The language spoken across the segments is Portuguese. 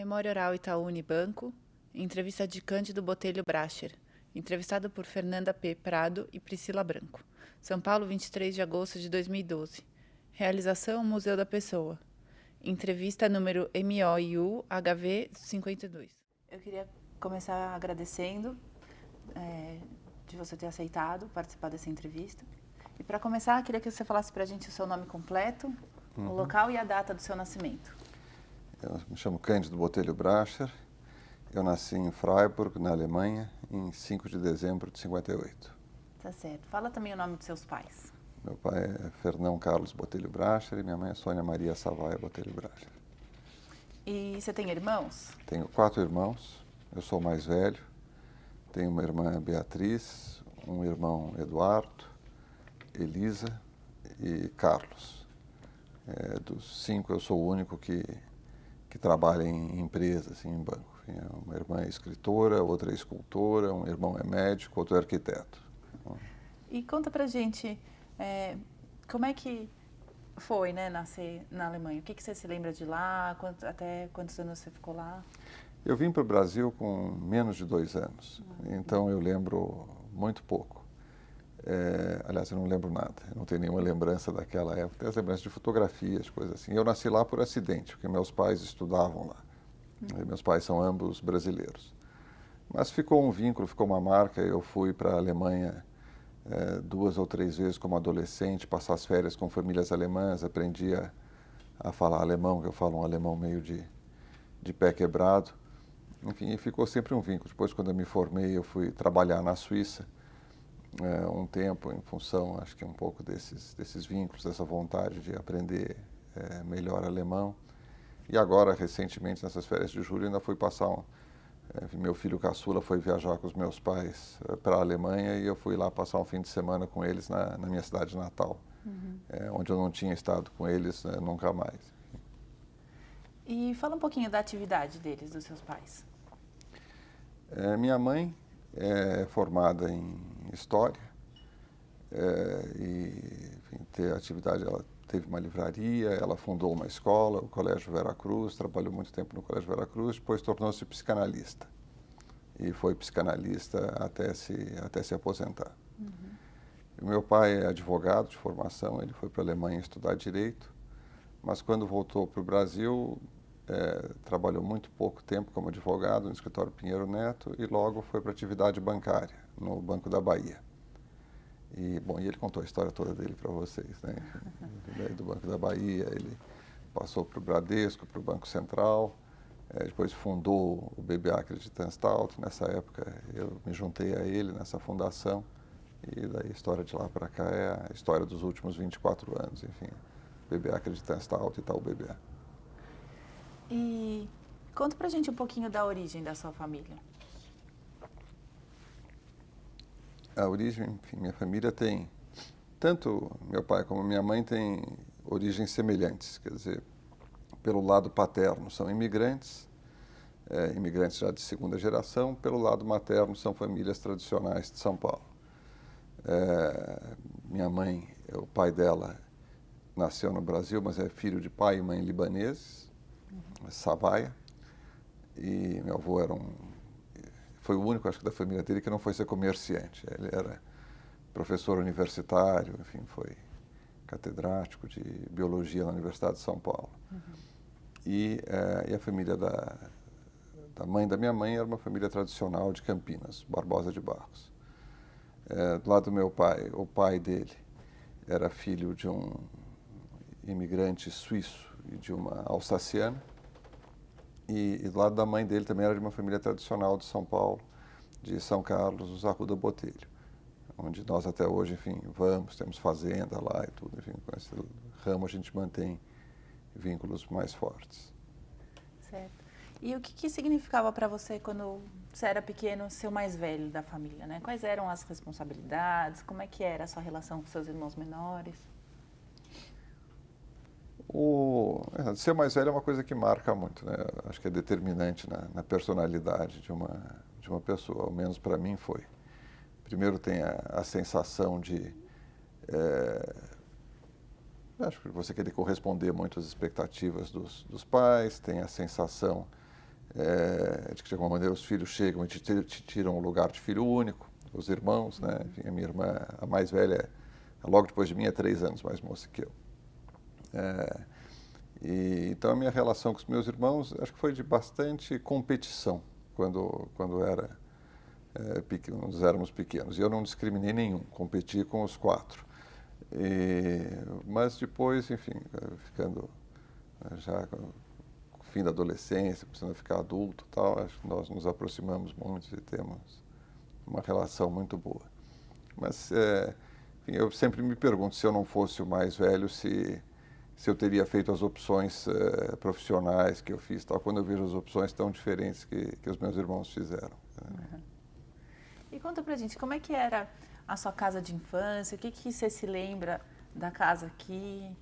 Memória Oral Itaú Unibanco, entrevista de Cândido Botelho Bracher, entrevistado por Fernanda P. Prado e Priscila Branco. São Paulo, 23 de agosto de 2012. Realização Museu da Pessoa. Entrevista número MOIU HV 52. Eu queria começar agradecendo de você ter aceitado participar dessa entrevista. E para começar, queria que você falasse para a gente o seu nome completo, o local e a data do seu nascimento. Eu me chamo Cândido Botelho Bracher. Eu nasci em Freiburg, na Alemanha, em 5 de dezembro de 58. Tá certo. Fala também o nome dos seus pais. Meu pai é Fernão Carlos Botelho Bracher e minha mãe é Sônia Maria Savaia Botelho Bracher. E você tem irmãos? Tenho 4 irmãos, eu sou o mais velho. Tenho uma irmã Beatriz, um irmão Eduardo, Elisa e Carlos. Dos 5 eu sou o único que trabalha em empresa, assim, em banco. Uma irmã é escritora, outra é escultora, um irmão é médico, outro é arquiteto. E conta pra gente como é que foi, né, nascer na Alemanha? O que você se lembra de lá? Até quantos anos você ficou lá? Eu vim para o Brasil com menos de 2 anos, então eu lembro muito pouco. Aliás, eu não lembro nada, eu não tenho nenhuma lembrança daquela época, tenho as lembranças de fotografias, coisas assim. Eu nasci lá por acidente, porque meus pais estudavam lá. Meus pais são ambos brasileiros. Mas ficou um vínculo, ficou uma marca. Eu fui para a Alemanha 2 ou 3 vezes como adolescente, passar as férias com famílias alemãs, aprendi a falar alemão, que eu falo um alemão meio de pé quebrado. Enfim, e ficou sempre um vínculo. Depois, quando eu me formei, eu fui trabalhar na Suíça um tempo, em função, acho que um pouco desses vínculos, dessa vontade de aprender melhor alemão. E agora, recentemente, nessas férias de julho, ainda fui passar meu filho caçula foi viajar com os meus pais para a Alemanha e eu fui lá passar um fim de semana com eles na minha cidade natal, onde eu não tinha estado com eles nunca mais. E fala um pouquinho da atividade deles, dos seus pais. Minha mãe é formada em História e, enfim, ela teve uma livraria, ela fundou uma escola, o Colégio Veracruz, trabalhou muito tempo no Colégio Veracruz, depois tornou-se psicanalista. E foi psicanalista até se aposentar. O meu pai é advogado de formação, ele foi para a Alemanha estudar Direito, mas quando voltou para o Brasil, trabalhou muito pouco tempo como advogado no escritório Pinheiro Neto e logo foi para a atividade bancária, no Banco da Bahia. E ele contou a história toda dele para vocês, né? Do Banco da Bahia, ele passou para o Bradesco, para o Banco Central, depois fundou o BBA Acreditanstalt. Nessa época eu me juntei a ele nessa fundação e daí a história de lá para cá é a história dos últimos 24 anos, enfim, BBA Acreditanstalt e Itaú BBA. E conta pra gente um pouquinho da origem da sua família. A origem, enfim, minha família tem, tanto meu pai como minha mãe têm origens semelhantes, quer dizer, pelo lado paterno são imigrantes, imigrantes já de 2ª geração, pelo lado materno são famílias tradicionais de São Paulo. Minha mãe, o pai dela nasceu no Brasil, mas é filho de pai e mãe libaneses, Savaia, e meu avô foi o único, acho que, da família dele que não foi ser comerciante. Ele era professor universitário, enfim, foi catedrático de biologia na Universidade de São Paulo. E a família da mãe da minha mãe era uma família tradicional de Campinas, Barbosa de Barros. Do lado do meu pai, o pai dele era filho de um imigrante suíço e de uma alsaciana. E do lado da mãe dele também era de uma família tradicional de São Paulo, de São Carlos, os Arruda Botelho, onde nós até hoje, enfim, temos fazenda lá e tudo, enfim, com esse ramo a gente mantém vínculos mais fortes. Certo. E o que significava para você, quando você era pequeno, ser o mais velho da família, né? Quais eram as responsabilidades? Como é que era a sua relação com seus irmãos menores? Ser mais velho é uma coisa que marca muito, né? Acho que é determinante na personalidade de uma pessoa, ao menos para mim foi. Primeiro tem a sensação de acho que você querer corresponder muito às expectativas dos pais, tem a sensação de que de alguma maneira os filhos chegam e te tiram o lugar de filho único, os irmãos, né? Enfim, a minha irmã, a mais velha, logo depois de mim, é 3 anos mais moça que eu. Então a minha relação com os meus irmãos, acho que foi de bastante competição quando nós éramos pequenos. E eu não discriminei nenhum, competi com os 4. Mas depois, enfim, ficando já com o fim da adolescência, começando a ficar adulto e tal, acho que nós nos aproximamos muito e temos uma relação muito boa. Mas enfim, eu sempre me pergunto, se eu não fosse o mais velho, se eu teria feito as opções profissionais que eu fiz, tal, quando eu vejo as opções tão diferentes que os meus irmãos fizeram. Uhum. E conta pra gente, como é que era a sua casa de infância? O que você se lembra da casa aqui?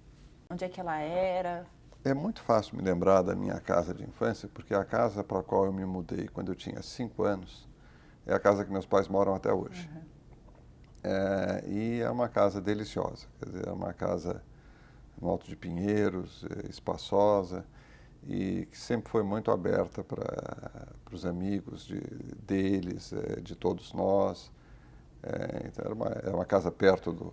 Onde é que ela era? É muito fácil me lembrar da minha casa de infância, porque a casa para a qual eu me mudei quando eu tinha 5 anos é a casa que meus pais moram até hoje. Uhum. E é uma casa deliciosa, quer dizer, é uma casa no Alto de Pinheiros, espaçosa, e que sempre foi muito aberta para os amigos deles, de todos nós. Então era uma casa perto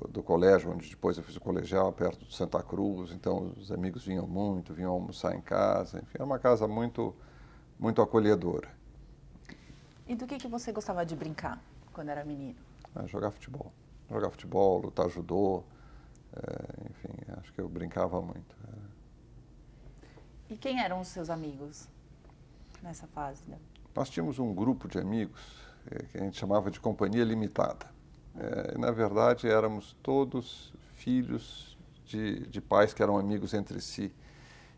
do colégio, onde depois eu fiz o colegial, perto de Santa Cruz, então os amigos vinham almoçar em casa, enfim, era uma casa muito, muito acolhedora. E do que você gostava de brincar quando era menino? Jogar futebol, lutar judô, enfim, acho que eu brincava muito. E quem eram os seus amigos nessa fase? Né? Nós tínhamos um grupo de amigos que a gente chamava de Companhia Limitada. Na verdade, éramos todos filhos de pais que eram amigos entre si.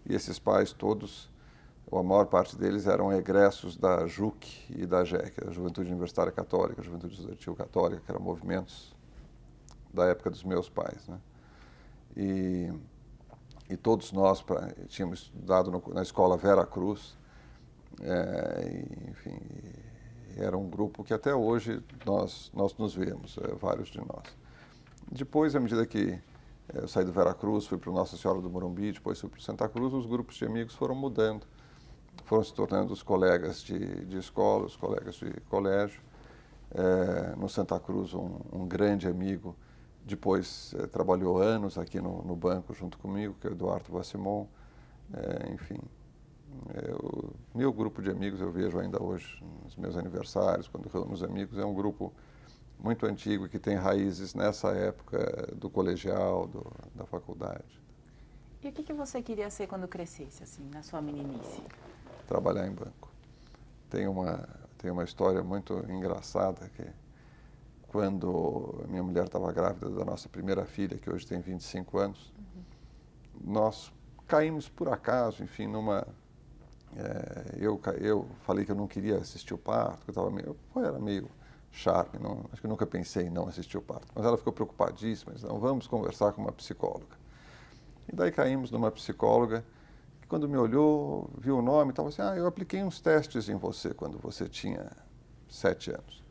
E esses pais todos, ou a maior parte deles, eram egressos da JUC e da JEC, a Juventude Universitária Católica, a Juventude Estudantil Católica, que eram movimentos da época dos meus pais, né? E todos nós tínhamos estudado na escola Vera Cruz, enfim, era um grupo que até hoje nós nos vemos, vários de nós. Depois, à medida que eu saí do Vera Cruz, fui para o Nossa Senhora do Morumbi, depois fui para o Santa Cruz, os grupos de amigos foram mudando, foram se tornando os colegas de escola, os colegas de colégio. No Santa Cruz, um grande amigo, depois trabalhou anos aqui no banco junto comigo, que é o Eduardo Vassimon. Enfim, meu grupo de amigos eu vejo ainda hoje, nos meus aniversários, quando reúno os amigos, é um grupo muito antigo e que tem raízes nessa época do colegial, da faculdade. E o que você queria ser quando crescesse, assim, na sua meninice? Trabalhar em banco. Tem uma história muito engraçada que quando a minha mulher estava grávida da nossa primeira filha, que hoje tem 25 anos, nós caímos por acaso, enfim, eu falei que eu não queria assistir o parto, que eu era meio charme, acho que eu nunca pensei em não assistir o parto. Mas ela ficou preocupadíssima, disse, não, vamos conversar com uma psicóloga. E daí caímos numa psicóloga, que quando me olhou, viu o nome e estava assim, eu apliquei uns testes em você quando você tinha 7 anos.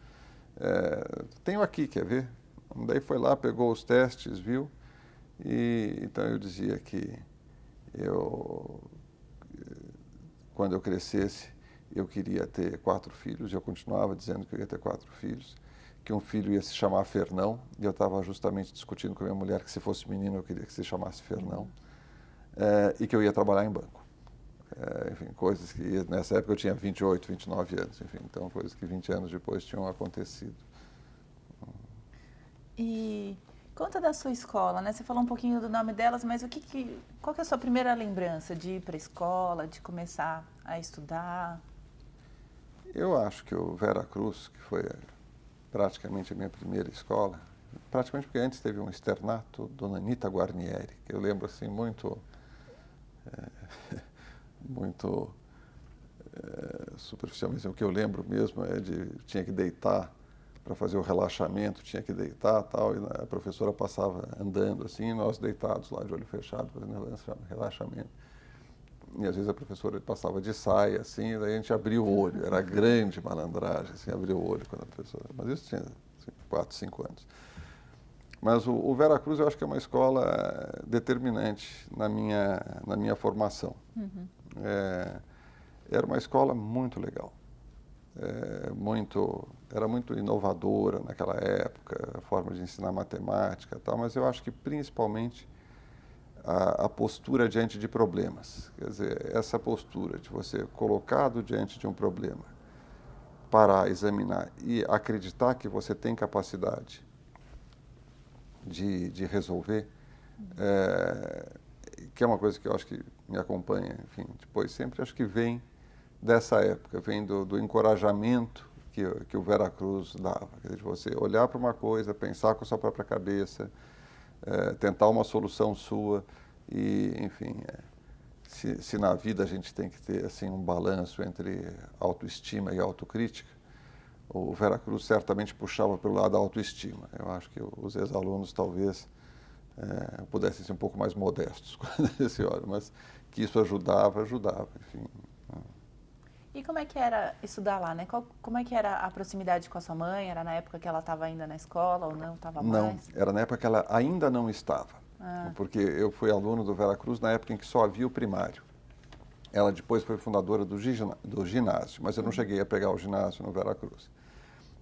Tenho aqui, quer ver? Daí foi lá, pegou os testes, viu? E então eu dizia que quando eu crescesse, eu queria ter 4 filhos, e eu continuava dizendo que eu ia ter 4 filhos, que um filho ia se chamar Fernão, e eu estava justamente discutindo com a minha mulher que se fosse menino eu queria que se chamasse Fernão, e que eu ia trabalhar em banco. Enfim, coisas que nessa época eu tinha 28, 29 anos, enfim, então coisas que 20 anos depois tinham acontecido. E conta da sua escola, né? Você falou um pouquinho do nome delas, mas qual que é a sua primeira lembrança de ir para a escola, de começar a estudar? Eu acho que o Vera Cruz, que foi praticamente a minha primeira escola, praticamente porque antes teve um externato, Dona Anita Guarnieri, que eu lembro assim muito superficialmente, o que eu lembro mesmo tinha que deitar para fazer o relaxamento, tinha que deitar tal, e a professora passava andando assim, e nós deitados lá de olho fechado, fazendo relaxamento. E às vezes a professora passava de saia assim, e daí a gente abria o olho, era grande malandragem, assim, abria o olho quando a professora... Mas isso tinha 4, 5 anos. Mas o Vera Cruz eu acho que é uma escola determinante na minha formação. Uhum. Era uma escola muito legal. Era muito inovadora naquela época, a forma de ensinar matemática e tal, mas eu acho que principalmente a postura diante de problemas. Quer dizer, essa postura de você colocado diante de um problema, parar, examinar e acreditar que você tem capacidade de resolver, que é uma coisa que eu acho que me acompanha, enfim, depois sempre acho que vem dessa época, vem do encorajamento que o Veracruz dava. Quer dizer, de você olhar para uma coisa, pensar com a sua própria cabeça, tentar uma solução sua e, enfim, se na vida a gente tem que ter assim um balanço entre autoestima e autocrítica, o Veracruz certamente puxava pelo lado da autoestima. Eu acho que os ex-alunos talvez pudessem ser um pouco mais modestos quando eles olham, mas que isso ajudava, enfim. E como é que era estudar lá, né? Como é que era a proximidade com a sua mãe? Era na época que ela estava ainda na escola ou não? Estava mais? Não, era na época que ela ainda não estava. Porque eu fui aluno do Veracruz na época em que só havia o primário. Ela depois foi fundadora do ginásio, mas eu não cheguei a pegar o ginásio no Veracruz.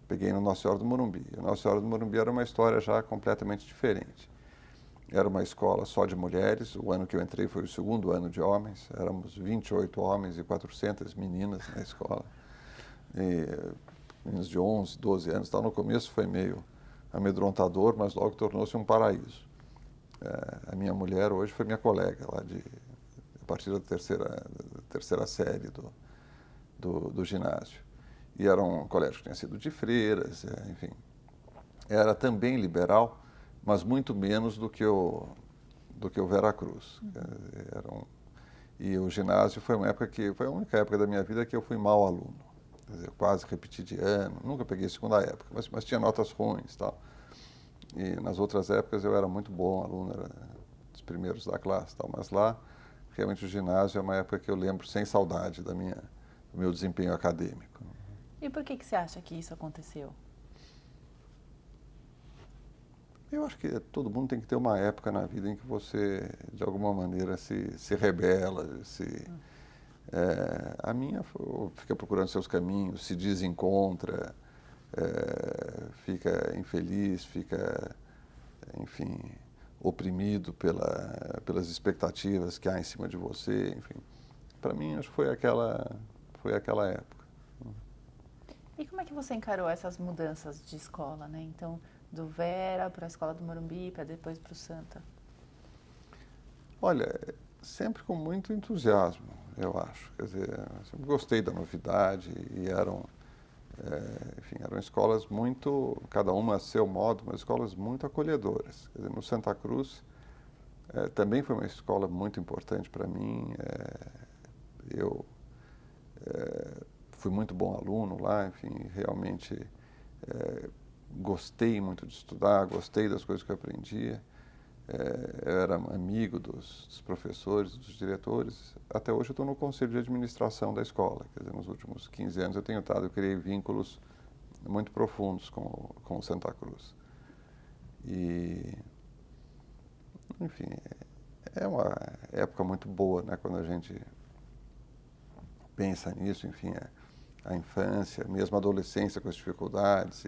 Peguei no Nossa Senhora do Morumbi. A Nossa Senhora do Morumbi era uma história já completamente diferente. Era uma escola só de mulheres, o ano que eu entrei foi o segundo ano de homens, éramos 28 homens e 400 meninas na escola. Meninos de 11, 12 anos, no começo foi meio amedrontador, mas logo tornou-se um paraíso. A minha mulher hoje foi minha colega, a partir da terceira série do ginásio. E era um colégio que tinha sido de freiras, enfim. Era também liberal, mas muito menos do que o Veracruz. E o ginásio foi foi a única época da minha vida que eu fui mau aluno. Quer dizer, eu quase repeti de ano, nunca peguei segunda época, mas tinha notas ruins e tal. E nas outras épocas eu era muito bom aluno, era dos primeiros da classe e tal, mas lá realmente o ginásio é uma época que eu lembro sem saudade do meu desempenho acadêmico. E por que você acha que isso aconteceu? Eu acho que todo mundo tem que ter uma época na vida em que você, de alguma maneira, se rebela, a minha fica procurando seus caminhos, se desencontra, fica infeliz, fica, enfim, oprimido pelas expectativas que há em cima de você, enfim. Para mim, acho que foi aquela época. E como é que você encarou essas mudanças de escola, né? Então, do Vera para a escola do Morumbi, para depois para o Santa? Olha, sempre com muito entusiasmo, eu acho. Quer dizer, eu sempre gostei da novidade e eram escolas muito, cada uma a seu modo, mas escolas muito acolhedoras. Quer dizer, no Santa Cruz também foi uma escola muito importante para mim. Eu fui muito bom aluno lá, enfim, realmente gostei muito de estudar, gostei das coisas que eu aprendia. Eu era amigo dos professores, dos diretores. Até hoje eu estou no conselho de administração da escola. Quer dizer, nos últimos 15 anos eu criei vínculos muito profundos com o Santa Cruz. E, enfim, é uma época muito boa, né, quando a gente pensa nisso, enfim, a infância, mesmo a adolescência com as dificuldades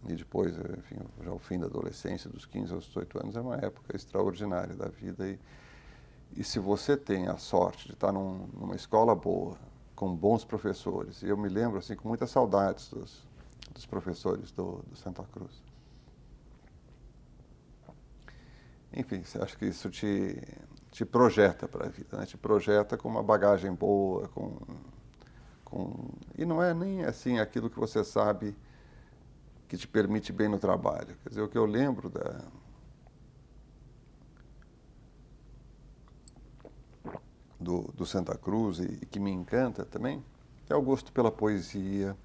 e depois, enfim, já o fim da adolescência, dos 15 aos 18 anos, é uma época extraordinária da vida. E se você tem a sorte de estar numa escola boa, com bons professores, e eu me lembro assim com muitas saudades dos professores do Santa Cruz. Enfim, acho que isso te projeta para a vida, né? Te projeta com uma bagagem boa, e não é nem assim aquilo que você sabe que te permite bem no trabalho. Quer dizer, o que eu lembro do Santa Cruz e que me encanta também é o gosto pela poesia,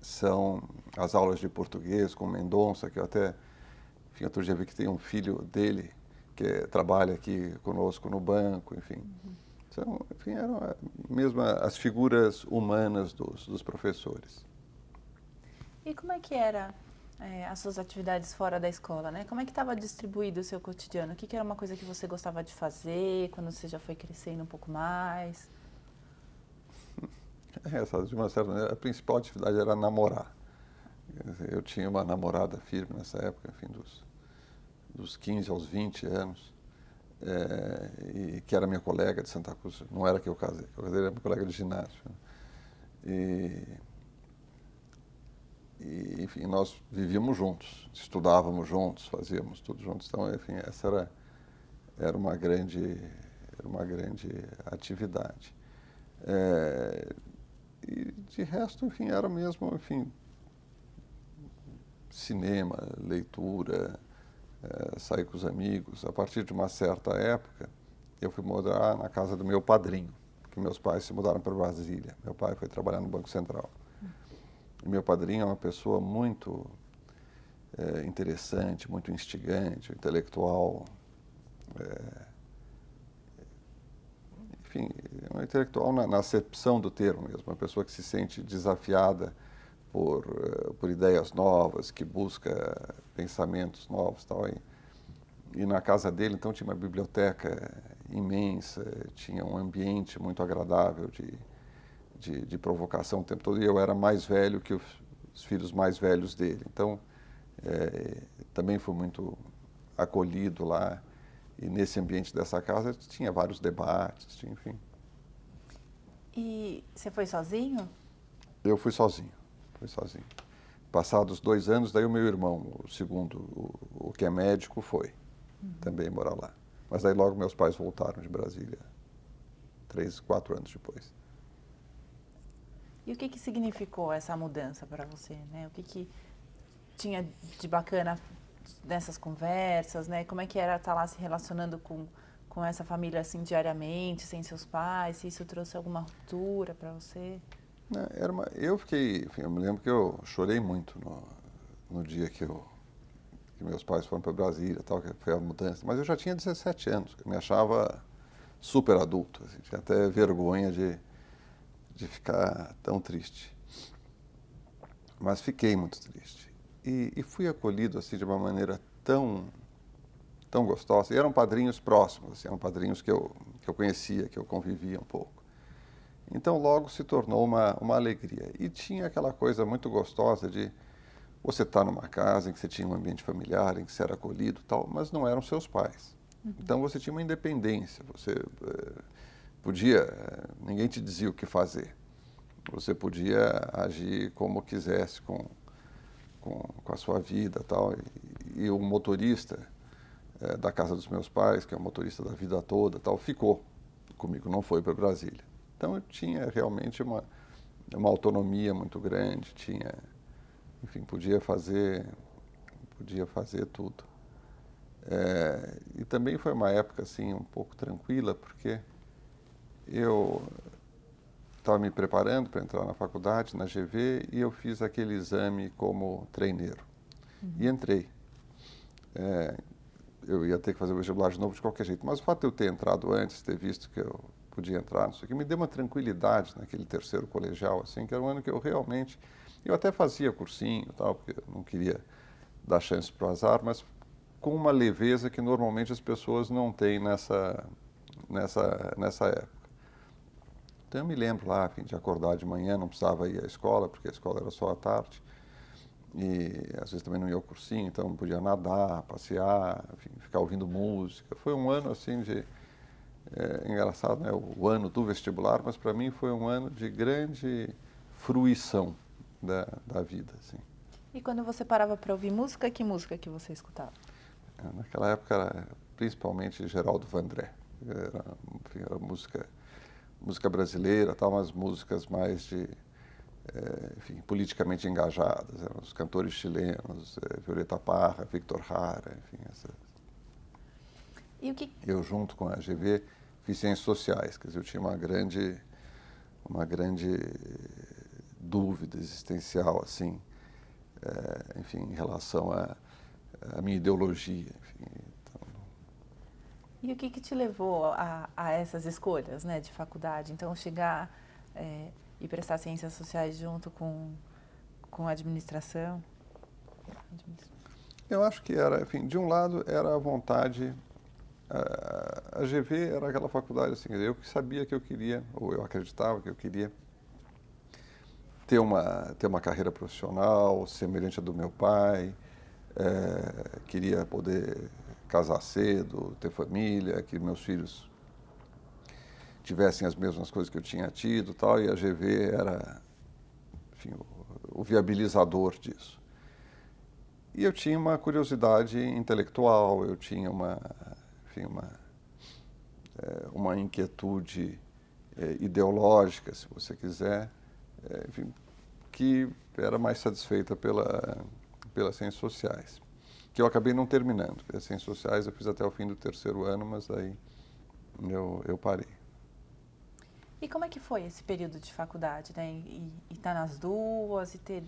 são as aulas de português com Mendonça, que eu até, enfim, outro dia vi que tem um filho dele que trabalha aqui conosco no banco, enfim. Então, enfim, eram mesmo as figuras humanas dos professores. E como é que era as suas atividades fora da escola, né? Como é que estava distribuído o seu cotidiano? O que era uma coisa que você gostava de fazer quando você já foi crescendo um pouco mais? De uma certa maneira, a principal atividade era namorar. Quer dizer, eu tinha uma namorada firme nessa época, enfim, dos 15 aos 20 anos, e que era minha colega de Santa Cruz. Não era que eu casei era minha colega de ginásio. Enfim, nós vivíamos juntos, estudávamos juntos, fazíamos tudo juntos. Então, enfim, essa era uma grande atividade. E de resto, enfim, era mesmo, enfim, cinema, leitura, sair com os amigos. A partir de uma certa época, eu fui morar na casa do meu padrinho, porque meus pais se mudaram para Brasília. Meu pai foi trabalhar no Banco Central. E meu padrinho é uma pessoa muito interessante, muito instigante, intelectual. Enfim, é um intelectual na acepção do termo mesmo, uma pessoa que se sente desafiada por ideias novas, que busca pensamentos novos, tal. E na casa dele, então, tinha uma biblioteca imensa, tinha um ambiente muito agradável de provocação o tempo todo, e eu era mais velho que os filhos mais velhos dele. Então, também fui muito acolhido lá, e nesse ambiente dessa casa tinha vários debates, tinha, enfim. E você foi sozinho? Eu fui sozinho. Passados 2 anos, daí o meu irmão, o segundo, o que é médico, foi também morar lá. Mas daí logo meus pais voltaram de Brasília, 3, 4 anos depois. E o que significou essa mudança para você, né? O que tinha de bacana nessas conversas, né? Como é que era estar lá se relacionando com essa família assim diariamente, sem seus pais? Se isso trouxe alguma ruptura para você? Eu fiquei, enfim, eu me lembro que eu chorei muito no dia que meus pais foram para Brasília, tal, que foi a mudança. Mas eu já tinha 17 anos, eu me achava super adulto, assim, tinha até vergonha de ficar tão triste. Mas fiquei muito triste. E fui acolhido assim de uma maneira tão gostosa. E eram padrinhos próximos, assim, eram padrinhos que eu conhecia, que eu convivia um pouco. Então logo se tornou uma alegria. E tinha aquela coisa muito gostosa de você estar numa casa em que você tinha um ambiente familiar, em que você era acolhido e tal, mas não eram seus pais. Então você tinha uma independência, você podia, ninguém te dizia o que fazer. Você podia agir como quisesse com a sua vida e tal. E o motorista da casa dos meus pais, que é o motorista da vida toda, tal, ficou comigo, não foi para Brasília. Então eu tinha realmente uma autonomia muito grande, enfim, podia fazer tudo. E também foi uma época assim um pouco tranquila, porque eu estava me preparando para entrar na faculdade, na GV, e eu fiz aquele exame como treineiro. E entrei. Eu ia ter que fazer o vestibular de novo de qualquer jeito, mas o fato de eu ter entrado antes, ter visto que eu podia entrar, não sei o que, me deu uma tranquilidade naquele terceiro colegial, assim, que era um ano que eu realmente... Eu até fazia cursinho e tal, porque eu não queria dar chance para o azar, mas com uma leveza que normalmente as pessoas não têm nessa época. Então eu me lembro lá, enfim, de acordar de manhã, não precisava ir à escola, porque a escola era só à tarde. E às vezes também não ia ao cursinho, então podia nadar, passear, enfim, ficar ouvindo música. Foi um ano assim engraçado, né? O ano do vestibular, mas para mim foi um ano de grande fruição da vida, assim. E quando você parava para ouvir música, que música que você escutava? Naquela época era principalmente Geraldo Vandré. Era música brasileira, tal, mas músicas mais enfim, politicamente engajadas. Eram os cantores chilenos, Violeta Parra, Victor Jara, enfim, essas. Eu, junto com a GV, fiz ciências sociais, quer dizer, eu tinha uma grande dúvida existencial, assim, enfim, em relação à minha ideologia, enfim. Então... E o que te levou a essas escolhas, né, de faculdade? Então, chegar e prestar ciências sociais junto com a administração? Eu acho que era, enfim, de um lado era a vontade... A GV era aquela faculdade assim, eu que sabia que eu queria, ou eu acreditava que eu queria ter uma carreira profissional semelhante à do meu pai, queria poder casar cedo, ter família, que meus filhos tivessem as mesmas coisas que eu tinha tido, tal, e a GV era, enfim, o viabilizador disso. E eu tinha uma curiosidade intelectual, eu tinha enfim, uma inquietude ideológica, se você quiser, enfim, que era mais satisfeita pelas ciências sociais, que eu acabei não terminando. As ciências sociais eu fiz até o fim do 3º ano, mas aí eu parei. E como é que foi esse período de faculdade, né? E estar nas duas, e ter...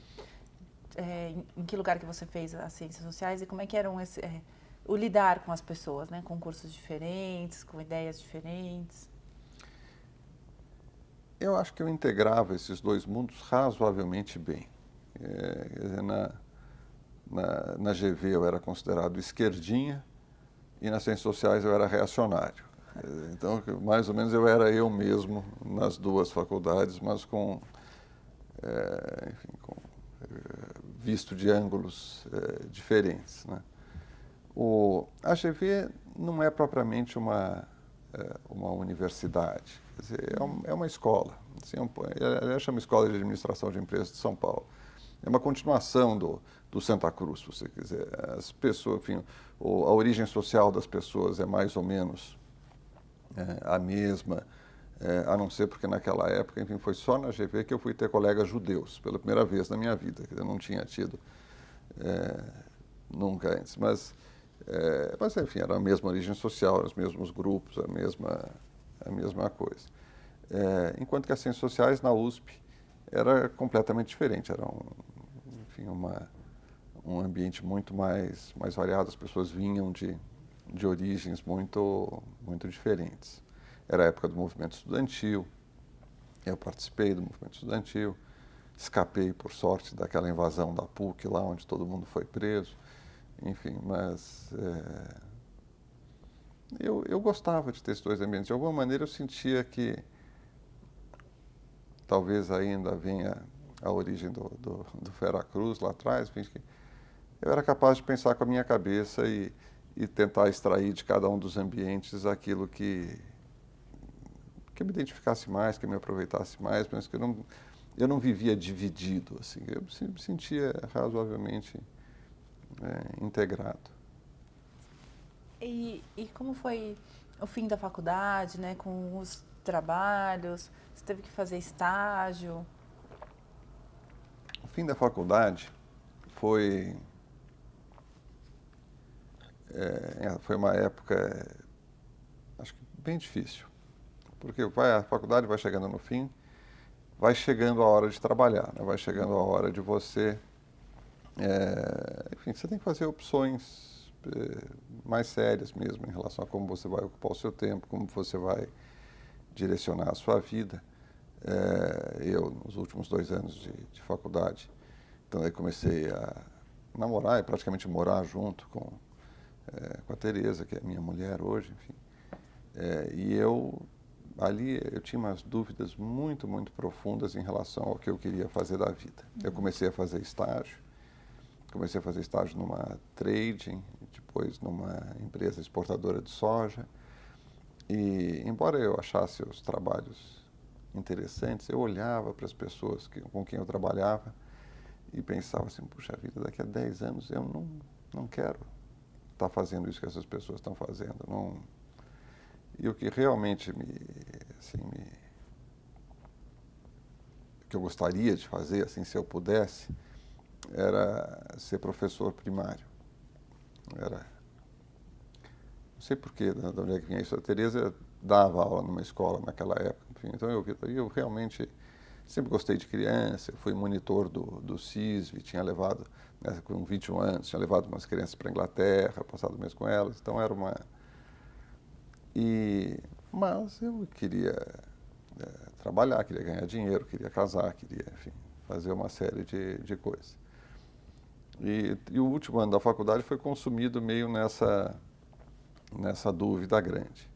em que lugar que você fez as ciências sociais e como é que eram o lidar com as pessoas, né? Com cursos diferentes, com ideias diferentes? Eu acho que eu integrava esses dois mundos razoavelmente bem. Na GV eu era considerado esquerdinha e nas ciências sociais eu era reacionário. Então, mais ou menos eu era eu mesmo nas duas faculdades, mas enfim, visto de ângulos diferentes, né? A GV não é propriamente uma universidade, quer dizer, é uma escola. Assim, ela chama Escola de Administração de Empresas de São Paulo. É uma continuação do Santa Cruz, se você quiser. As pessoas, enfim, a origem social das pessoas é mais ou menos a mesma, a não ser porque naquela época, enfim, foi só na GV que eu fui ter colegas judeus, pela primeira vez na minha vida, que eu não tinha tido nunca antes. Mas, enfim, era a mesma origem social, os mesmos grupos, a mesma coisa. Enquanto que as ciências sociais na USP era completamente diferente, era enfim, um ambiente muito mais variado, as pessoas vinham de origens muito diferentes. Era a época do movimento estudantil, eu participei do movimento estudantil, escapei, por sorte, daquela invasão da PUC lá, onde todo mundo foi preso, enfim, mas eu gostava de ter esses dois ambientes. De alguma maneira eu sentia que talvez ainda venha a origem do Veracruz lá atrás, que eu era capaz de pensar com a minha cabeça e tentar extrair de cada um dos ambientes aquilo que eu me identificasse mais, que eu me aproveitasse mais, mas que eu não vivia dividido, assim, eu me sentia razoavelmente integrado. E como foi o fim da faculdade, né? Com os trabalhos, você teve que fazer estágio? O fim da faculdade foi uma época, acho que bem difícil, porque a faculdade vai chegando no fim, vai chegando a hora de trabalhar, né? Vai chegando a hora de você, enfim, você tem que fazer opções mais sérias mesmo em relação a como você vai ocupar o seu tempo, como você vai direcionar a sua vida. Eu, nos últimos 2 anos de faculdade, então aí comecei a namorar e praticamente morar junto com a Tereza, que é minha mulher hoje, enfim. E ali eu tinha umas dúvidas muito, muito profundas em relação ao que eu queria fazer da vida. Eu comecei a fazer estágio numa trading, depois numa empresa exportadora de soja. E, embora eu achasse os trabalhos interessantes, eu olhava para as pessoas com quem eu trabalhava e pensava assim, puxa vida, daqui a 10 anos eu não quero estar fazendo isso que essas pessoas estão fazendo. Não... E o que realmente que eu gostaria de fazer, assim, se eu pudesse, era ser professor primário. Não sei porquê, de onde é que vinha isso. A Tereza dava aula numa escola naquela época, enfim, então eu realmente sempre gostei de criança, eu fui monitor do CISV, tinha levado, né, com 21 anos, tinha levado umas crianças para a Inglaterra, passado o mês com elas, então era uma... Mas eu queria trabalhar, queria ganhar dinheiro, queria casar, queria, enfim, fazer uma série de coisas. E o último ano da faculdade foi consumido meio nessa dúvida grande.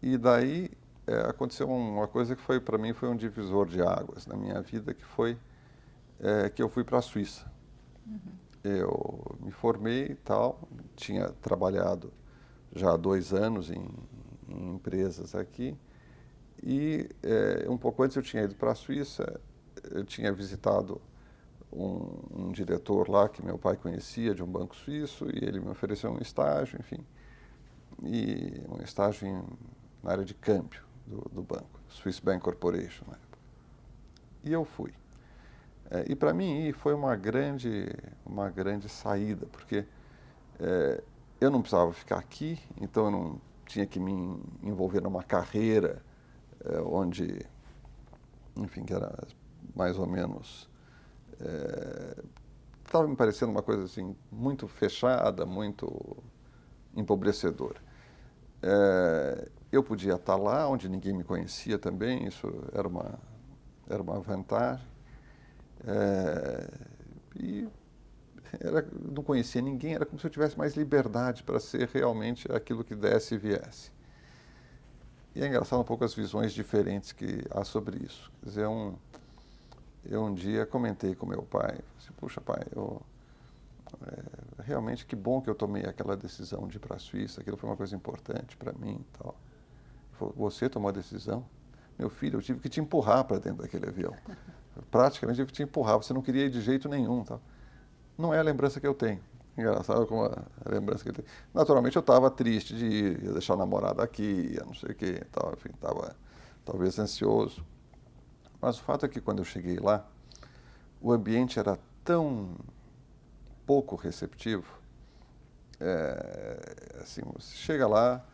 E daí aconteceu uma coisa que foi, para mim, foi um divisor de águas na minha vida, que foi que eu fui para a Suíça. Eu me formei e tal, tinha trabalhado já há 2 anos em empresas aqui, e um pouco antes eu tinha ido para a Suíça, eu tinha visitado um diretor lá que meu pai conhecia de um banco suíço, e ele me ofereceu um estágio, enfim, e um estágio na área de câmbio do banco, Swiss Bank Corporation, na época. E eu fui. E para mim foi uma grande saída, porque eu não precisava ficar aqui, então eu não tinha que me envolver numa carreira onde, enfim, que era mais ou menos, estava me parecendo uma coisa assim muito fechada, muito empobrecedora. Eu podia estar lá onde ninguém me conhecia também, isso era uma vantagem. E não conhecia ninguém, era como se eu tivesse mais liberdade para ser realmente aquilo que desse e viesse. E é engraçado um pouco as visões diferentes que há sobre isso. Quer dizer, eu um dia comentei com meu pai, assim, puxa pai, realmente que bom que eu tomei aquela decisão de ir para a Suíça, aquilo foi uma coisa importante para mim e tal. Ele falou, você tomou a decisão? Meu filho, eu tive que te empurrar para dentro daquele avião. Praticamente tive que te empurrar, você não queria ir de jeito nenhum. Tal. Não é a lembrança que eu tenho. Engraçado como a lembrança que eu tenho. Naturalmente eu estava triste de ir, ia deixar a namorada aqui, ia não sei o quê, tal, enfim, estava talvez ansioso. Mas o fato é que quando eu cheguei lá, o ambiente era tão pouco receptivo. Assim, você chega lá,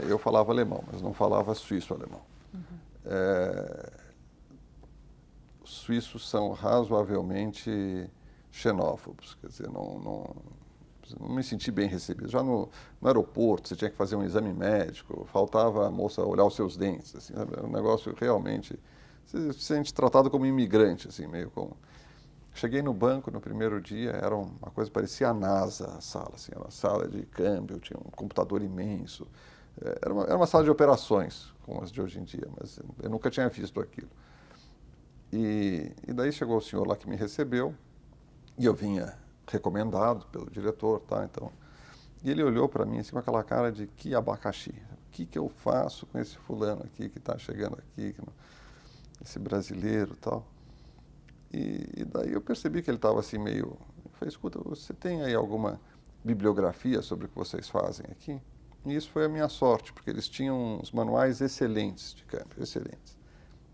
eu falava alemão, mas não falava suíço-alemão. Os suíços são razoavelmente xenófobos, quer dizer, não me senti bem recebido. Já no aeroporto, você tinha que fazer um exame médico, faltava a moça olhar os seus dentes, assim, sabe? Um negócio realmente, você se sente tratado como imigrante, assim, meio como... Cheguei no banco no primeiro dia, era uma coisa, parecia a NASA, a sala, assim, era uma sala de câmbio, tinha um computador imenso, era uma sala de operações, como as de hoje em dia, mas eu nunca tinha visto aquilo. E daí chegou o senhor lá que me recebeu, e eu vinha recomendado pelo diretor, tá? Então, e ele olhou para mim assim com aquela cara de que abacaxi, o que eu faço com esse fulano aqui que está chegando aqui, esse brasileiro e tal. E daí eu percebi que ele estava assim meio... Eu falei, escuta, você tem aí alguma bibliografia sobre o que vocês fazem aqui? E isso foi a minha sorte, porque eles tinham uns manuais excelentes de câmbio, excelentes.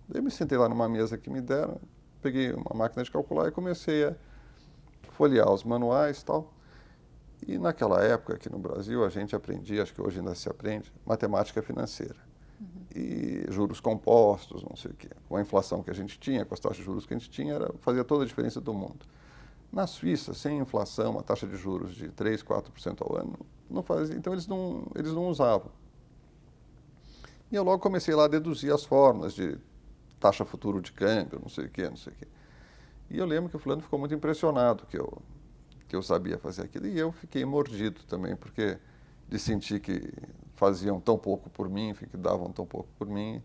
Daí eu me sentei lá numa mesa que me deram, peguei uma máquina de calcular e comecei a folhear os manuais e tal. E naquela época aqui no Brasil a gente aprendia, acho que hoje ainda se aprende, matemática financeira. E juros compostos, não sei o quê. Com a inflação que a gente tinha, com as taxas de juros que a gente tinha, fazia toda a diferença do mundo. Na Suíça, sem inflação, uma taxa de juros de 3%, 4% ao ano, não fazia, então eles não usavam. E eu logo comecei lá a deduzir as fórmulas de taxa futuro de câmbio, não sei o quê, não sei o quê. E eu lembro que o fulano ficou muito impressionado que eu sabia fazer aquilo. E eu fiquei mordido também, porque de sentir que faziam tão pouco por mim, enfim, que davam tão pouco por mim.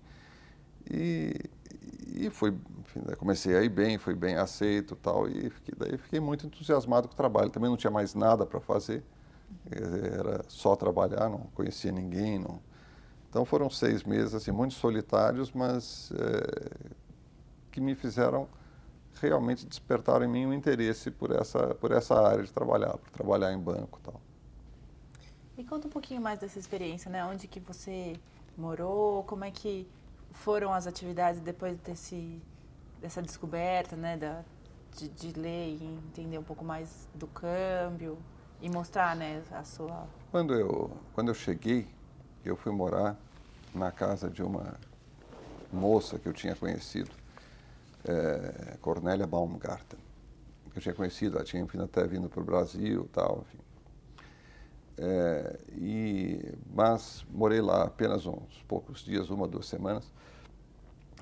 E fui, enfim, comecei a ir bem, fui bem aceito e tal, e daí fiquei muito entusiasmado com o trabalho. Também não tinha mais nada para fazer, era só trabalhar, não conhecia ninguém. Não. Então foram 6 meses assim, muito solitários, mas que me fizeram realmente despertar em mim um interesse por essa área de trabalhar, por trabalhar em banco e tal. E conta um pouquinho mais dessa experiência, né? Onde que você morou, como é que foram as atividades depois dessa descoberta, né? De ler e entender um pouco mais do câmbio e mostrar, né, a sua... Quando eu cheguei, eu fui morar na casa de uma moça que eu tinha conhecido, Cornélia Baumgarten, que eu tinha conhecido, ela tinha até vindo para o Brasil e tal, enfim. Mas morei lá apenas uns poucos dias, 1 ou 2 semanas.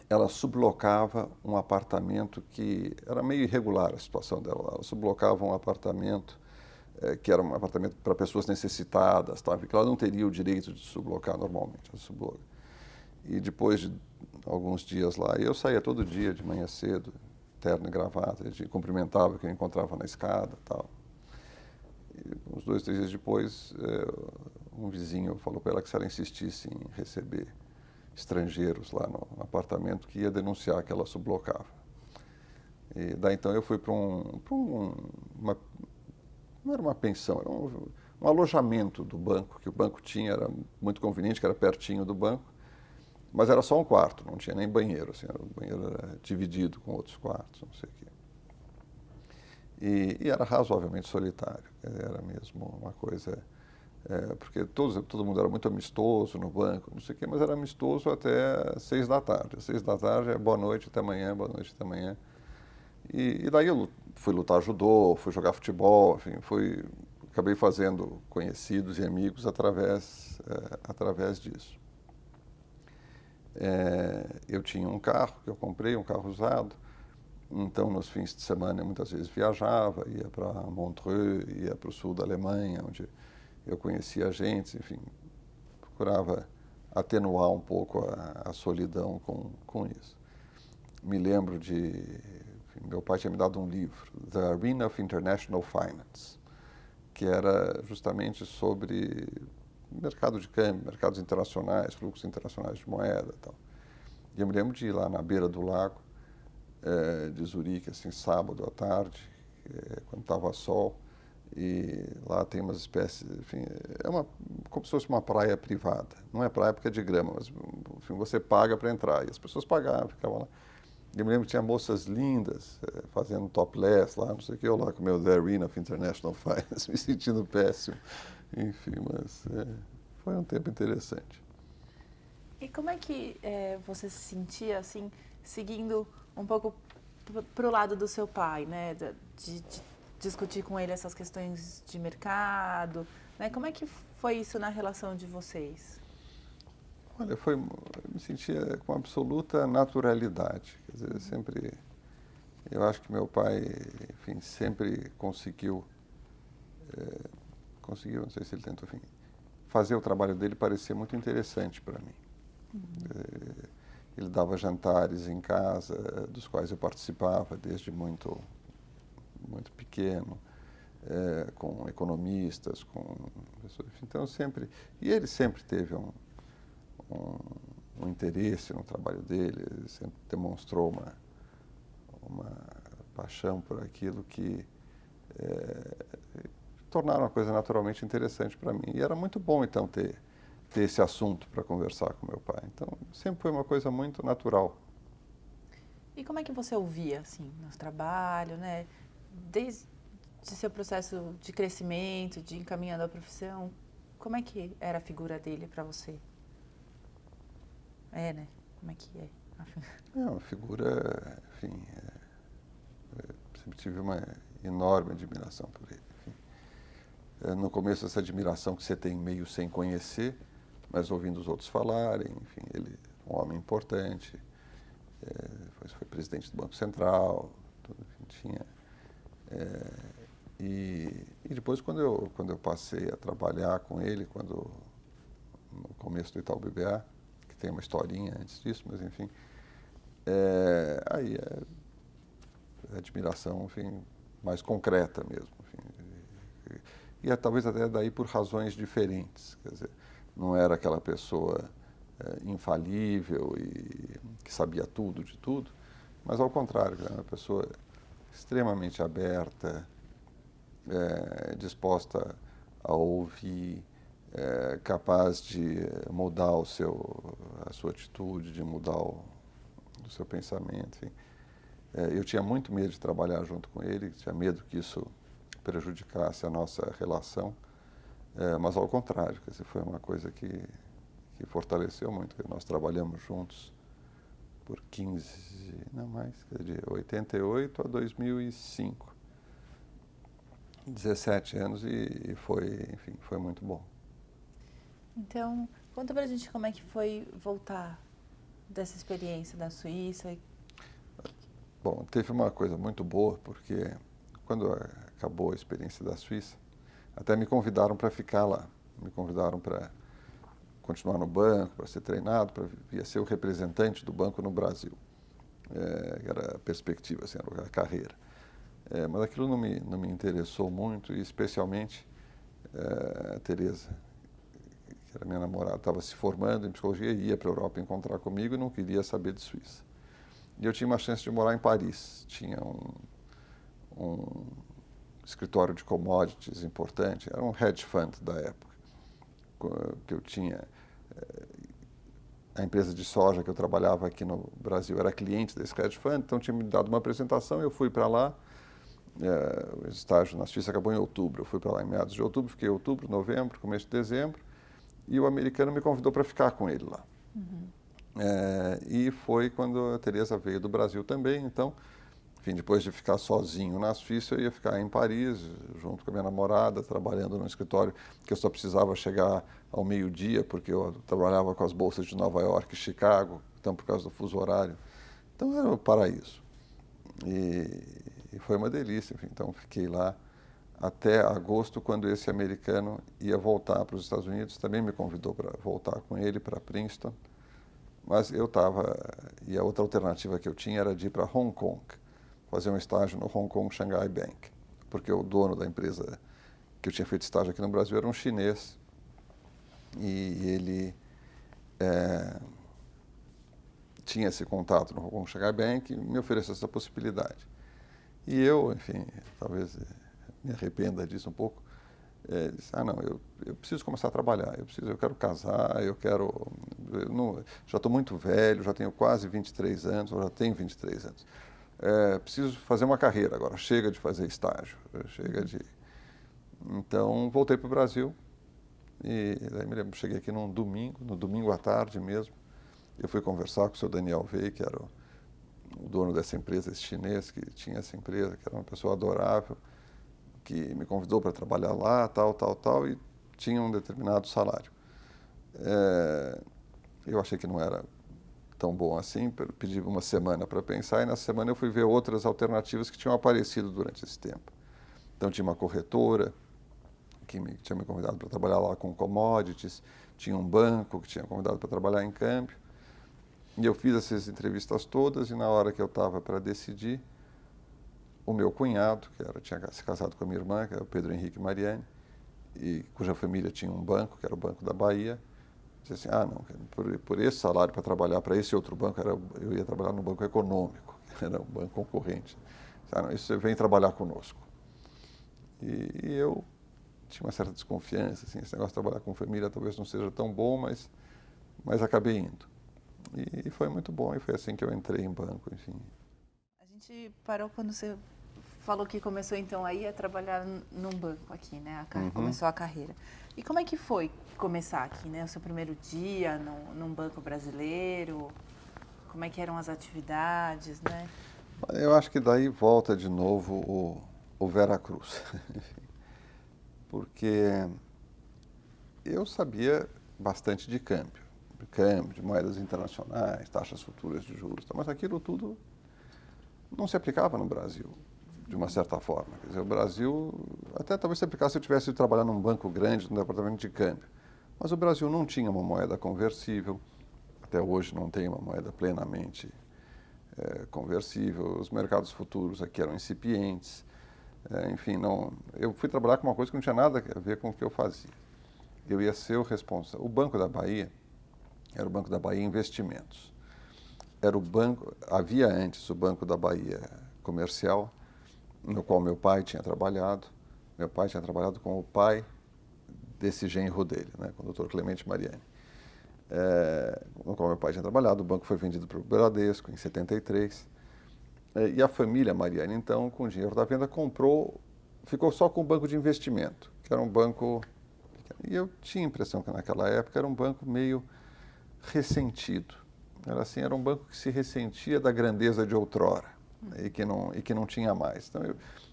Ela sublocava um apartamento que era meio irregular a situação dela. Ela sublocava um apartamento que era um apartamento para pessoas necessitadas, tá? Que ela não teria o direito de sublocar normalmente. Ela subloca. E depois de alguns dias lá, eu saía todo dia de manhã cedo, terno e gravata, a gente cumprimentava quem encontrava na escada e tal. E uns 2, 3 dias depois, um vizinho falou para ela que se ela insistisse em receber estrangeiros lá no apartamento, que ia denunciar que ela sublocava. E daí então eu fui para não era uma pensão, era um alojamento do banco, que o banco tinha, era muito conveniente, que era pertinho do banco, mas era só um quarto, não tinha nem banheiro, assim, o banheiro era dividido com outros quartos, não sei o quê. E era razoavelmente solitário, era mesmo uma coisa, porque todo mundo era muito amistoso no banco, não sei o quê, mas era amistoso até 6 da tarde. Às 6 da tarde é boa noite até amanhã, boa noite até amanhã. E daí eu fui lutar judô, fui jogar futebol, enfim, acabei fazendo conhecidos e amigos através disso. Eu tinha um carro que eu comprei, um carro usado, então nos fins de semana eu muitas vezes viajava, ia para Montreux, ia para o sul da Alemanha, onde eu conhecia gente, enfim, procurava atenuar um pouco a solidão com isso. Me lembro meu pai tinha me dado um livro, The Arena of International Finance, que era justamente sobre mercado de câmbio, mercados internacionais, fluxos internacionais de moeda e tal. E eu me lembro de ir lá na beira do lago, de Zurique, assim, sábado à tarde, quando estava sol, e lá tem umas espécies, enfim, como se fosse uma praia privada. Não é praia porque é de grama, mas enfim, você paga para entrar. E as pessoas pagavam, ficavam lá. E eu me lembro que tinha moças lindas fazendo topless lá, não sei o que, eu lá com o meu The Arena of International Finance, me sentindo péssimo. Enfim, mas foi um tempo interessante. E como é que você se sentia, assim, seguindo um pouco para o lado do seu pai, né? De discutir com ele essas questões de mercado, né? Como é que foi isso na relação de vocês? Olha, eu me sentia com absoluta naturalidade. Quer dizer, eu acho que meu pai, enfim, sempre conseguiu, não sei se ele tentou, enfim, fazer o trabalho dele parecer muito interessante para mim. Ele dava jantares em casa, dos quais eu participava desde muito, muito pequeno, com economistas, com pessoas, então e ele sempre teve um interesse no trabalho dele, ele sempre demonstrou uma paixão por aquilo que tornaram a coisa naturalmente interessante para mim. E era muito bom, então, ter esse assunto para conversar com meu pai. Então, sempre foi uma coisa muito natural. E como é que você ouvia, assim, no trabalho, né? Desde seu processo de crescimento, de encaminhando a profissão, como é que era a figura dele para você? Né? Como é que é? É uma figura, enfim, sempre tive uma enorme admiração por ele. Enfim, no começo, essa admiração que você tem meio sem conhecer, mas ouvindo os outros falarem, enfim, ele é um homem importante, foi presidente do Banco Central, tudo, enfim, tinha... E depois, quando eu passei a trabalhar com ele, no começo do Itaú BBA, que tem uma historinha antes disso, mas enfim, aí a admiração, enfim, mais concreta mesmo. Enfim, e talvez até daí por razões diferentes, quer dizer, não era aquela pessoa infalível e que sabia tudo de tudo, mas ao contrário, era uma pessoa extremamente aberta, disposta a ouvir, capaz de mudar a sua atitude, de mudar o seu pensamento. Enfim. Eu tinha muito medo de trabalhar junto com ele, tinha medo que isso prejudicasse a nossa relação, mas ao contrário, quer dizer, foi uma coisa que fortaleceu muito. Nós trabalhamos juntos por 15, não mais, de 88 a 2005. 17 anos e foi muito bom. Então, conta pra gente como é que foi voltar dessa experiência da Suíça. Bom, teve uma coisa muito boa, porque quando acabou a experiência da Suíça, até me convidaram para ficar lá. Me convidaram para continuar no banco, para ser treinado, para vir a ser o representante do banco no Brasil. Era a perspectiva, assim, era a carreira. Mas aquilo não me interessou muito, e especialmente a Teresa, que era minha namorada, estava se formando em psicologia e ia para a Europa encontrar comigo e não queria saber de Suíça. E eu tinha uma chance de morar em Paris. Tinha um escritório de commodities importante, era um hedge fund da época, que eu tinha. A empresa de soja que eu trabalhava aqui no Brasil era cliente desse hedge fund, então tinha me dado uma apresentação, eu fui para lá. O estágio na Suíça acabou em outubro, eu fui para lá em meados de outubro, fiquei em outubro, novembro, começo de dezembro, e o americano me convidou para ficar com ele lá. E foi quando a Teresa veio do Brasil também, então, enfim, depois de ficar sozinho na Suíça, eu ia ficar em Paris, junto com a minha namorada, trabalhando num escritório que eu só precisava chegar ao meio-dia, porque eu trabalhava com as bolsas de Nova York e Chicago, então por causa do fuso horário. Então era um paraíso. E foi uma delícia, enfim, então fiquei lá até agosto, quando esse americano ia voltar para os Estados Unidos, também me convidou para voltar com ele para Princeton, mas eu estava, e a outra alternativa que eu tinha era de ir para Hong Kong, fazer um estágio no Hong Kong Shanghai Bank, porque o dono da empresa que eu tinha feito estágio aqui no Brasil era um chinês, e ele tinha esse contato no Hong Kong Shanghai Bank e me ofereceu essa possibilidade. E eu, enfim, talvez me arrependa disso um pouco, disse, não, eu preciso começar a trabalhar, eu quero casar, já estou muito velho, já tenho quase 23 anos, ou já tenho 23 anos. Preciso fazer uma carreira agora, chega de fazer estágio, Então, voltei para o Brasil, e daí me lembro, cheguei aqui no domingo à tarde mesmo, eu fui conversar com o seu Daniel Wei, que era o dono dessa empresa, esse chinês que tinha essa empresa, que era uma pessoa adorável, que me convidou para trabalhar lá, tal, e tinha um determinado salário. Eu achei que não era tão bom assim, pedi uma semana para pensar, e na semana eu fui ver outras alternativas que tinham aparecido durante esse tempo. Então tinha uma corretora que tinha me convidado para trabalhar lá com commodities, tinha um banco que tinha convidado para trabalhar em câmbio, e eu fiz essas entrevistas todas, e na hora que eu estava para decidir, o meu cunhado, que tinha se casado com a minha irmã, que era o Pedro Henrique Mariani, e cuja família tinha um banco, que era o Banco da Bahia, disse assim, não, por esse salário para trabalhar para esse outro banco, eu ia trabalhar no Banco Econômico, que era um banco concorrente. Disse, não, isso você vem trabalhar conosco. E eu tinha uma certa desconfiança, assim, esse negócio de trabalhar com família talvez não seja tão bom, mas acabei indo. E foi muito bom, e foi assim que eu entrei em banco, enfim. A gente parou quando você falou que começou então aí a trabalhar num banco aqui, né? Começou a carreira. E como é que foi começar aqui, né? O seu primeiro dia num banco brasileiro? Como é que eram as atividades, né? Eu acho que daí volta de novo o Veracruz. Porque eu sabia bastante de câmbio, de moedas internacionais, taxas futuras de juros, mas aquilo tudo não se aplicava no Brasil, de uma certa forma. Quer dizer, o Brasil, até talvez se aplicasse se eu tivesse ido trabalhar num banco grande, num departamento de câmbio. Mas o Brasil não tinha uma moeda conversível, até hoje não tem uma moeda plenamente conversível, os mercados futuros aqui eram incipientes, enfim, eu fui trabalhar com uma coisa que não tinha nada a ver com o que eu fazia. Eu ia ser o responsável. O Banco da Bahia era o Banco da Bahia Investimentos. Era o banco, havia antes o Banco da Bahia Comercial, no qual meu pai tinha trabalhado. Meu pai tinha trabalhado com o pai desse genro dele, né, com o Dr. Clemente Mariani. No qual meu pai tinha trabalhado, o banco foi vendido para o Bradesco em 73. E a família Mariani, então, com o dinheiro da venda, ficou só com o banco de investimento, que era um banco... E eu tinha a impressão que naquela época era um banco meio ressentido. Era um banco que se ressentia da grandeza de outrora, e que não tinha mais. Então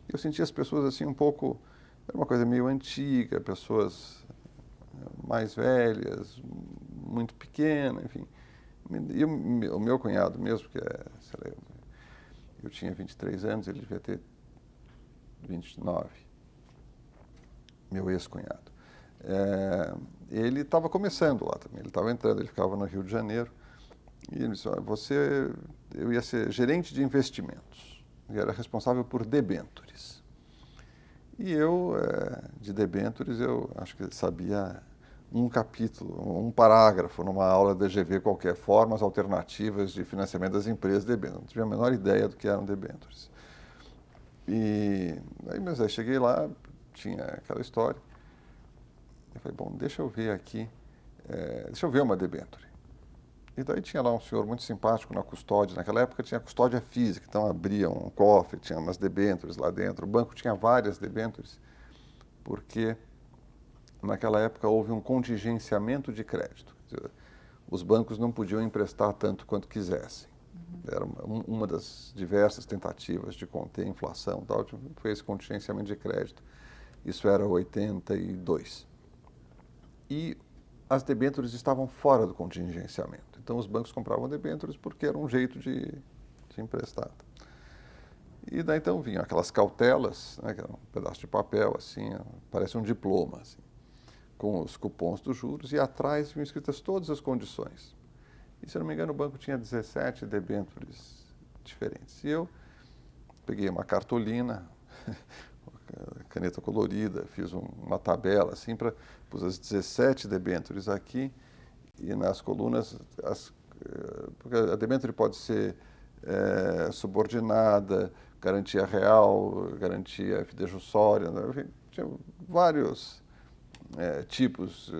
eu sentia as pessoas assim um pouco... Era uma coisa meio antiga, pessoas mais velhas, muito pequenas, enfim. E o meu cunhado mesmo, que sei lá, eu tinha 23 anos, ele devia ter 29, meu ex-cunhado. Ele estava começando lá também, ele estava entrando, ele ficava no Rio de Janeiro. E ele disse, olha, eu ia ser gerente de investimentos e era responsável por debêntures. E eu, de debêntures, eu acho que sabia um capítulo, um parágrafo numa aula da GV qualquer, formas alternativas de financiamento das empresas de debêntures. Não tinha a menor ideia do que eram debêntures. E aí, mas aí cheguei lá, tinha aquela história. Eu falei, bom, deixa eu ver aqui, deixa eu ver uma debênture. E daí tinha lá um senhor muito simpático na custódia. Naquela época tinha custódia física, então abria um cofre, tinha umas debêntures lá dentro. O banco tinha várias debêntures, porque naquela época houve um contingenciamento de crédito. Quer dizer, os bancos não podiam emprestar tanto quanto quisessem. Era uma das diversas tentativas de conter a inflação, tal, foi esse contingenciamento de crédito. Isso era 82. E as debêntures estavam fora do contingenciamento. Então, os bancos compravam debêntures porque era um jeito de emprestar. E daí, então, vinham aquelas cautelas, né, que era um pedaço de papel, assim, parece um diploma, assim, com os cupons dos juros, e atrás vinham escritas todas as condições. E, se eu não me engano, o banco tinha 17 debêntures diferentes. E eu peguei uma cartolina, caneta colorida, fiz uma tabela, assim, pus as 17 debêntures aqui, e nas colunas, porque a debênture pode ser subordinada, garantia real, garantia fidejussória, né? Enfim, tinha vários tipos,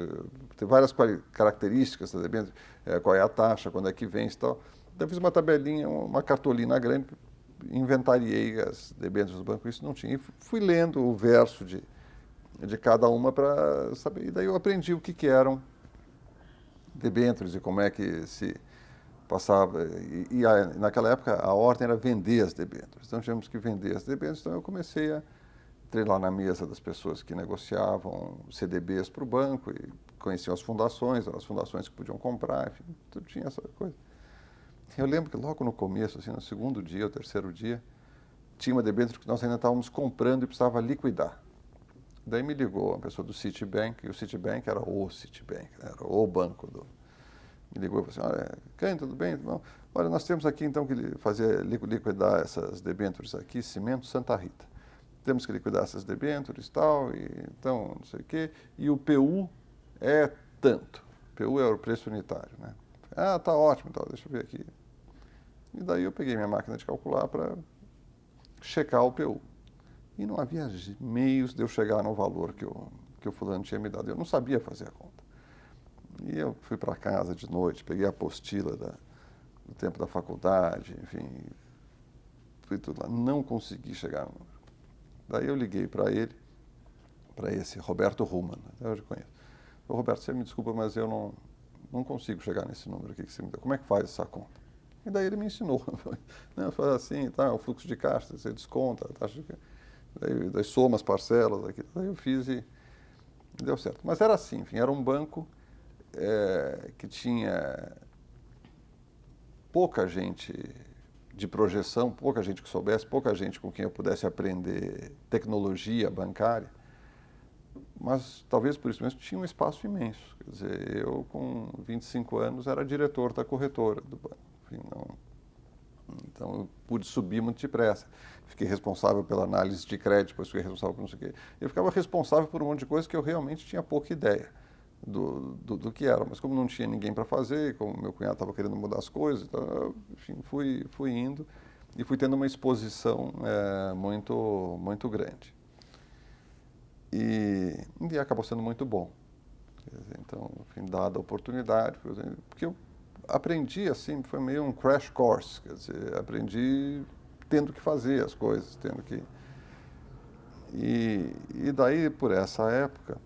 tem várias características da debênture, qual é a taxa, quando é que vence e tal. Então, eu fiz uma tabelinha, uma cartolina grande, inventariei as debêntures do banco, isso não tinha. E fui lendo o verso de cada uma para saber. E daí eu aprendi o que eram debêntures e como é que se passava. Naquela época a ordem era vender as debêntures. Então tínhamos que vender as debêntures. Então eu comecei a treinar na mesa das pessoas que negociavam CDBs para o banco e conheciam as fundações, eram as fundações que podiam comprar, enfim, tudo tinha essa coisa. Eu lembro que logo no começo, assim, no segundo dia, ou terceiro dia, tinha uma debênture que nós ainda estávamos comprando e precisava liquidar. Daí me ligou uma pessoa do Citibank, e o Citibank era o Citibank, era o banco do... Me ligou e falou assim, olha, Cândido, tudo bem? Não. Olha, nós temos aqui então que liquidar essas debêntures aqui, Cimento Santa Rita. Temos que liquidar essas debêntures e tal, e então não sei o quê, e o PU é tanto. PU é o preço unitário, né? Ah, tá ótimo, então, deixa eu ver aqui. E daí eu peguei minha máquina de calcular para checar o PU. E não havia meios de eu chegar no valor que o fulano tinha me dado. Eu não sabia fazer a conta. E eu fui para casa de noite, peguei a apostila do tempo da faculdade, enfim, fui tudo lá. Não consegui chegar no número. Daí eu liguei para ele, para esse Roberto Ruman, até hoje eu conheço. Ô, Roberto, você me desculpa, mas eu não consigo chegar nesse número aqui que você me deu. Como é que faz essa conta? E daí ele me ensinou. Não, faz assim, tá, o fluxo de caixa, você desconta, a taxa de... Daí soma as parcelas, aqui. Daí eu fiz e deu certo. Mas era assim, enfim, era um banco que tinha pouca gente de projeção, pouca gente que soubesse, pouca gente com quem eu pudesse aprender tecnologia bancária, mas talvez por isso mesmo tinha um espaço imenso. Quer dizer, eu com 25 anos era diretor da corretora do banco. Enfim, então eu pude subir muito depressa. Fiquei responsável pela análise de crédito, depois fiquei responsável por não sei o quê. Eu ficava responsável por um monte de coisa que eu realmente tinha pouca ideia do que era. Mas como não tinha ninguém para fazer, como meu cunhado estava querendo mudar as coisas, então, eu, enfim, fui indo e fui tendo uma exposição muito grande. E acabou sendo muito bom. Quer dizer, então, enfim, dada a oportunidade, porque eu aprendi assim, foi meio um crash course, quer dizer, aprendi tendo que fazer as coisas, tendo que... E daí, por essa época,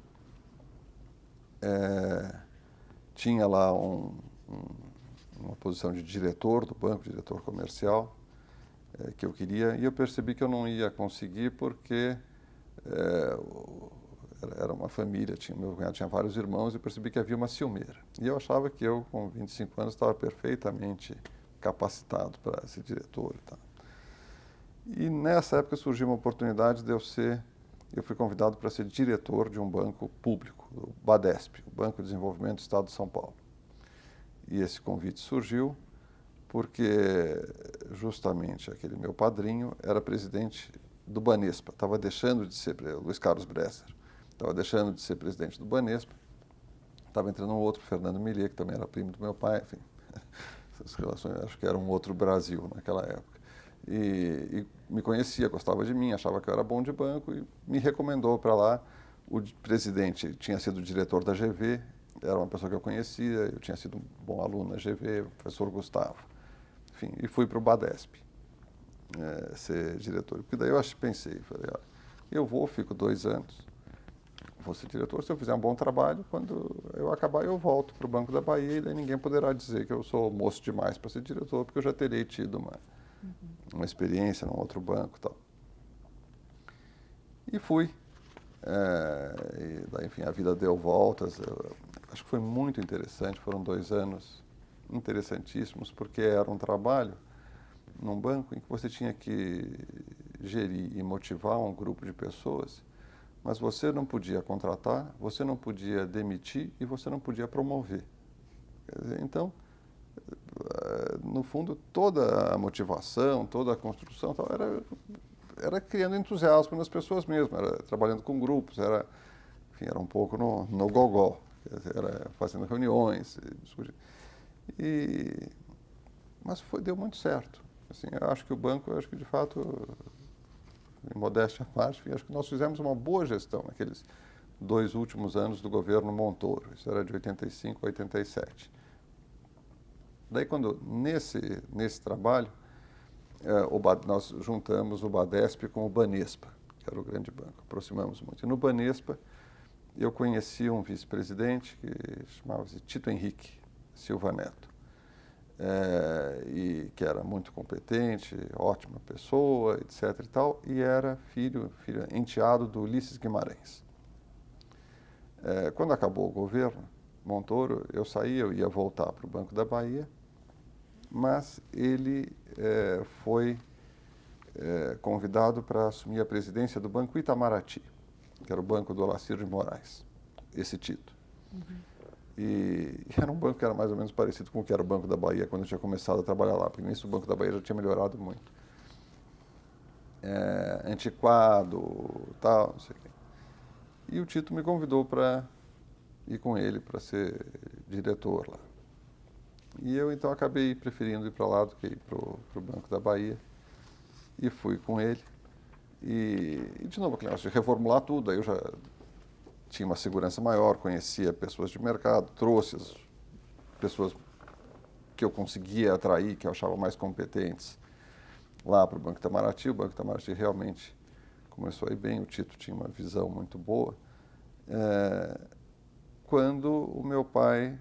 tinha lá uma posição de diretor do banco, diretor comercial, que eu queria, e eu percebi que eu não ia conseguir porque era uma família, meu cunhado tinha vários irmãos e percebi que havia uma ciumeira. E eu achava que eu, com 25 anos, estava perfeitamente capacitado para ser diretor e tal. E nessa época surgiu uma oportunidade de eu fui convidado para ser diretor de um banco público, o Badesp, o Banco de Desenvolvimento do Estado de São Paulo. E esse convite surgiu porque justamente aquele meu padrinho era presidente do Banespa, estava deixando de ser, Luiz Carlos Bresser, estava deixando de ser presidente do Banespa, estava entrando um outro, Fernando Millier, que também era primo do meu pai, enfim, essas relações, acho que era um outro Brasil naquela época. E me conhecia, gostava de mim, achava que eu era bom de banco e me recomendou para lá. O presidente tinha sido diretor da GV, era uma pessoa que eu conhecia, eu tinha sido um bom aluno na GV, o professor Gustavo. Enfim, e fui para o Badesp ser diretor. Porque daí eu pensei, falei, olha, eu fico 2 anos, vou ser diretor, se eu fizer um bom trabalho, quando eu acabar eu volto para o Banco da Bahia e daí ninguém poderá dizer que eu sou moço demais para ser diretor, porque eu já terei tido uma experiência num outro banco e tal. E fui. E daí, enfim, a vida deu voltas. Acho que foi muito interessante, foram 2 anos interessantíssimos, porque era um trabalho num banco em que você tinha que gerir e motivar um grupo de pessoas, mas você não podia contratar, você não podia demitir e você não podia promover. Quer dizer, então, no fundo, toda a motivação, toda a construção era criando entusiasmo nas pessoas mesmo, era trabalhando com grupos, enfim, era um pouco no gogó, era fazendo reuniões, mas deu muito certo. Assim, eu acho que o banco, de fato, em modéstia à parte, acho que nós fizemos uma boa gestão naqueles 2 últimos anos do governo Montoro, isso era de 85 a 87. Daí, quando, nesse trabalho, nós juntamos o Badesp com o Banespa, que era o grande banco, aproximamos muito. E no Banespa, eu conheci um vice-presidente que chamava-se Tito Henrique Silva Neto, e que era muito competente, ótima pessoa, etc. e tal, e era enteado do Ulisses Guimarães. Quando acabou o governo Montoro, eu saí, eu ia voltar para o Banco da Bahia, mas ele foi convidado para assumir a presidência do Banco Itamaraty, que era o banco do Olacir de Moraes, esse Tito. E era um banco que era mais ou menos parecido com o que era o Banco da Bahia quando eu tinha começado a trabalhar lá, porque nisso o Banco da Bahia já tinha melhorado muito. Antiquado, tal, não sei o quê. E o Tito me convidou para ir com ele para ser diretor lá. E eu então acabei preferindo ir para lá do que ir para o Banco da Bahia. E fui com ele. E de novo, aquele negócio de reformular tudo, aí eu já tinha uma segurança maior, conhecia pessoas de mercado, trouxe as pessoas que eu conseguia atrair, que eu achava mais competentes, lá para o Banco Itamaraty. O Banco Itamaraty realmente começou a ir bem, o Tito tinha uma visão muito boa. Quando o meu pai,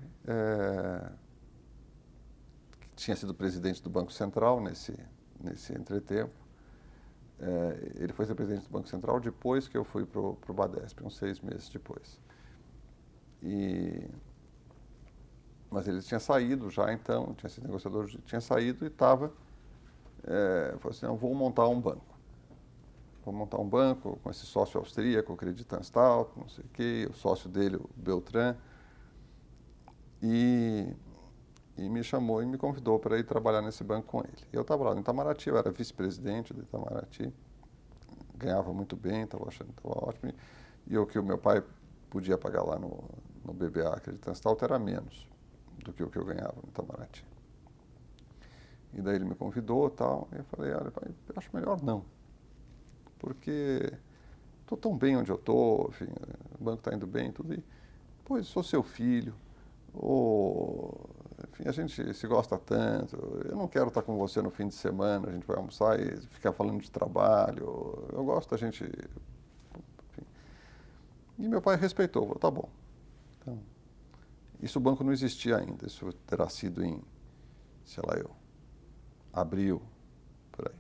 que tinha sido presidente do Banco Central nesse entretempo, ele foi ser presidente do Banco Central depois que eu fui para o Badesp, uns 6 meses depois. Mas ele tinha saído já então, tinha sido negociador, tinha saído e estava, falou assim, vou montar um banco. Vou montar um banco com esse sócio austríaco, o Creditanstalt, não sei o quê, o sócio dele, o Beltrán, e me chamou e me convidou para ir trabalhar nesse banco com ele. Eu estava lá no Itamaraty, eu era vice-presidente do Itamaraty, ganhava muito bem, estava achando que estava ótimo, e o que o meu pai podia pagar lá no BBA Creditanstalt era menos do que o que eu ganhava no Itamaraty. E daí ele me convidou e tal, e eu falei, olha, pai, eu acho melhor não, porque estou tão bem onde eu estou, enfim, o banco está indo bem, tudo, e, pois, sou seu filho, enfim, a gente se gosta tanto, eu não quero estar com você no fim de semana, a gente vai almoçar e ficar falando de trabalho, eu gosto da gente... Enfim. E meu pai respeitou, falou, tá bom. Então, isso o banco não existia ainda, isso terá sido em, sei lá abril, por aí.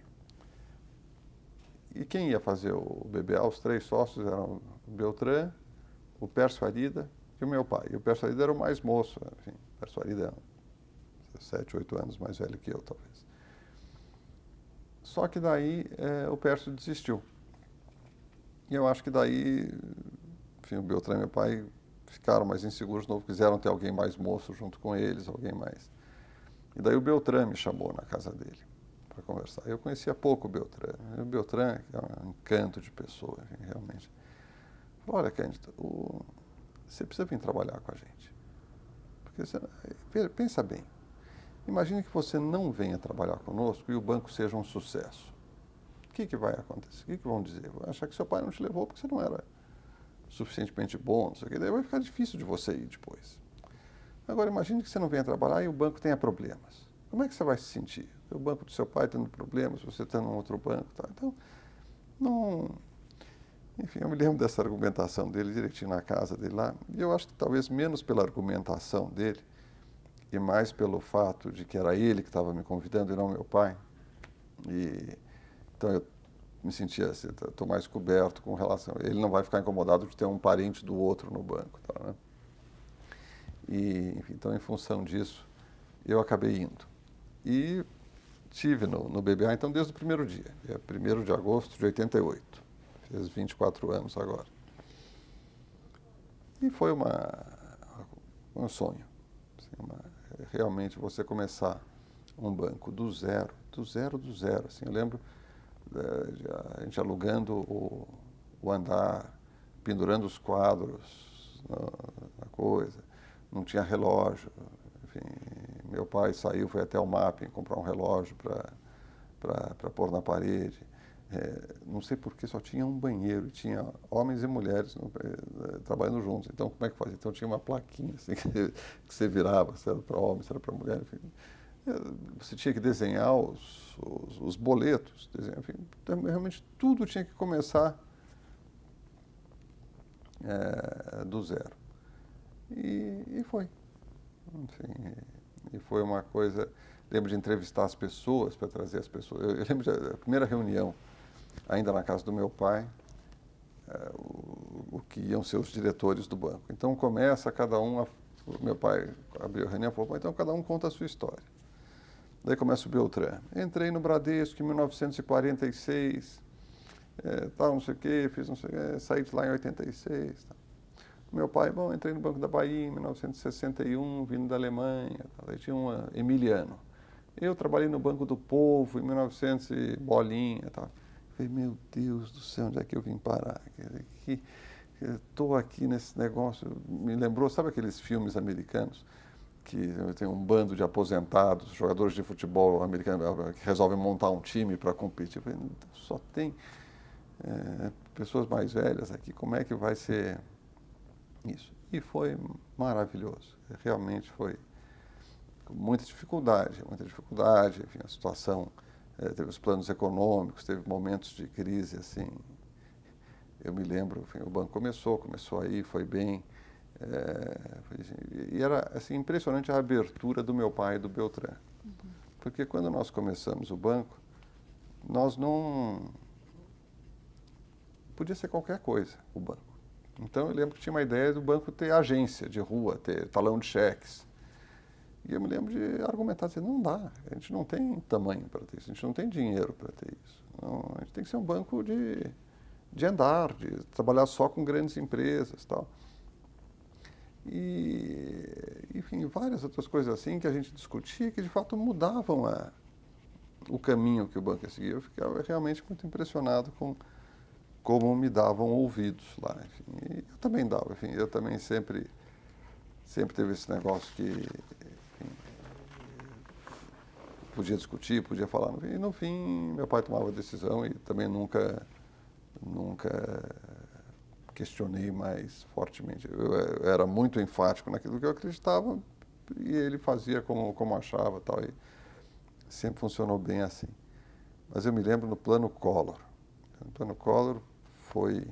E quem ia fazer o BBA, os 3 sócios eram o Beltrán, o Pércio Arida e o meu pai. E o Pércio Arida era o mais moço, enfim, o Pércio Arida é 7, 8 anos mais velho que eu, talvez. Só que daí o Pércio desistiu. E eu acho que daí, enfim, o Beltrán, meu pai, ficaram mais inseguros de novo, quiseram ter alguém mais moço junto com eles, alguém mais. E daí o Beltrán me chamou na casa dele para conversar. Eu conhecia pouco o Beltrán. O Beltrán é um encanto de pessoa, realmente. Falou, olha, Cândido, você precisa vir trabalhar com a gente. Porque pensa bem, imagine que você não venha trabalhar conosco e o banco seja um sucesso. O que vai acontecer? O que vão dizer? Vão achar que seu pai não te levou porque você não era suficientemente bom, não sei o que. Daí vai ficar difícil de você ir depois. Agora, imagine que você não venha trabalhar e o banco tenha problemas. Como é que você vai se sentir? O banco do seu pai tendo problemas, você tendo um outro banco. Tá? Então, não... Enfim, eu me lembro dessa argumentação dele direitinho na casa dele lá. E eu acho que talvez menos pela argumentação dele e mais pelo fato de que era ele que estava me convidando e não meu pai. Então eu me sentia assim, estou mais coberto com relação... Ele não vai ficar incomodado de ter um parente do outro no banco. Tá, né? Enfim, então, em função disso, eu acabei indo. E estive no BBA, então, desde o primeiro dia, dia 1º de agosto de 88. Fez 24 anos agora. E foi um sonho. Assim, realmente, você começar um banco do zero. Assim, eu lembro a gente alugando o andar, pendurando os quadros na coisa. Não tinha relógio. Enfim, meu pai saiu, foi até o Mapping comprar um relógio para pôr na parede. Não sei por que só tinha um banheiro, tinha homens e mulheres trabalhando juntos. Então, como é que fazia? Então, tinha uma plaquinha assim, que você virava, se era para homem, se era para mulher. Enfim. Você tinha que desenhar os boletos, enfim, realmente tudo tinha que começar do zero. E foi. Enfim, e foi uma coisa... Lembro de entrevistar as pessoas, para trazer as pessoas. Eu lembro da primeira reunião, ainda na casa do meu pai, o que iam ser os diretores do banco. Então começa cada um, meu pai abriu a reunião e falou, então cada um conta a sua história. Daí começa o Beltrán. Entrei no Bradesco em 1946, tal, não sei o quê, fiz não sei o quê, saí de lá em 86. Tal. Meu pai, entrei no Banco da Bahia em 1961, vindo da Alemanha, tal. Aí tinha um Emiliano. Eu trabalhei no Banco do Povo em 1900 e bolinha, tal. Falei, meu Deus do céu, onde é que eu vim parar? Estou aqui nesse negócio. Me lembrou, sabe aqueles filmes americanos que tem um bando de aposentados, jogadores de futebol americanos que resolvem montar um time para competir? Eu falei, só tem pessoas mais velhas aqui, como é que vai ser isso? E foi maravilhoso, realmente foi com muita dificuldade, enfim, a situação, teve os planos econômicos, teve momentos de crise, assim, eu me lembro, enfim, o banco começou aí, foi bem, e era assim, impressionante a abertura do meu pai e do Beltrán, porque quando nós começamos o banco, nós não... Podia ser qualquer coisa, o banco. Então, eu lembro que tinha uma ideia do banco ter agência de rua, ter talão de cheques. E eu me lembro de argumentar, assim, não dá, a gente não tem tamanho para ter isso, a gente não tem dinheiro para ter isso. Não, a gente tem que ser um banco de andar, de trabalhar só com grandes empresas e tal. E, enfim, várias outras coisas assim que a gente discutia que, de fato, mudavam o caminho que o banco ia seguir. Eu ficava realmente muito impressionado com como me davam ouvidos lá. Enfim, e eu também dava, enfim, eu também sempre teve esse negócio que, enfim, podia discutir, podia falar. E no fim, meu pai tomava a decisão e também nunca questionei mais fortemente. Eu era muito enfático naquilo que eu acreditava e ele fazia como achava, tal, e sempre funcionou bem assim. Mas eu me lembro no Plano Collor. No Plano Collor foi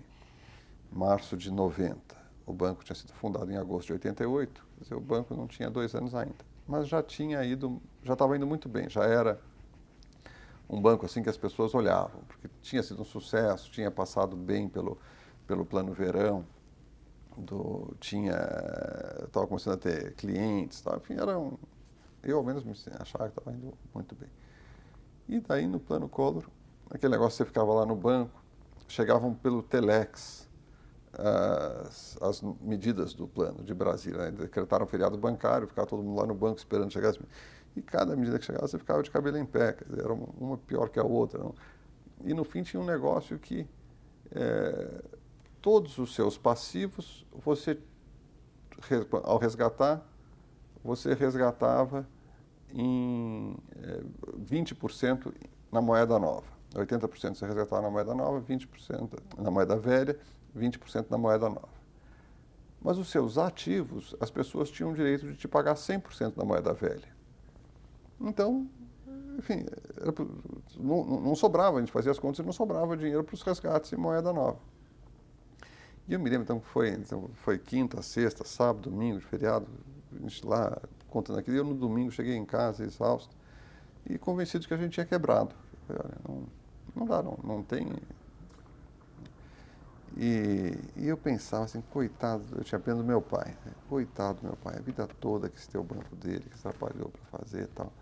março de 90. O banco tinha sido fundado em agosto de 88. Quer dizer, o banco não tinha 2 anos ainda. Mas já estava indo muito bem. Já era um banco assim que as pessoas olhavam, porque tinha sido um sucesso, tinha passado bem pelo Plano Verão, estava começando a ter clientes, tá? Enfim, eu ao menos achava que estava indo muito bem. E daí no Plano Collor, aquele negócio, você ficava lá no banco, chegavam pelo telex as medidas do plano de Brasília, né? Decretaram feriado bancário, ficava todo mundo lá no banco esperando chegar as medidas. E cada medida que chegava, você ficava de cabelo em pé, quer dizer, era uma pior que a outra. Não? E no fim tinha um negócio que todos os seus passivos, você, ao resgatar, você resgatava em 20% na moeda nova. 80% você resgatava na moeda nova, 20% na moeda velha, 20% na moeda nova. Mas os seus ativos, as pessoas tinham o direito de te pagar 100% na moeda velha. Então, enfim, não sobrava, a gente fazia as contas e não sobrava dinheiro para os resgates em moeda nova. E eu me lembro, então, foi quinta, sexta, sábado, domingo, feriado, a gente lá contando aquilo. E eu no domingo cheguei em casa exausto e convencido de que a gente tinha quebrado. Eu falei, olha, não dá, não tem. E eu pensava assim, coitado, eu tinha pena do meu pai, né? Coitado do meu pai, a vida toda que tem o banco dele, que trabalhou para fazer e tal.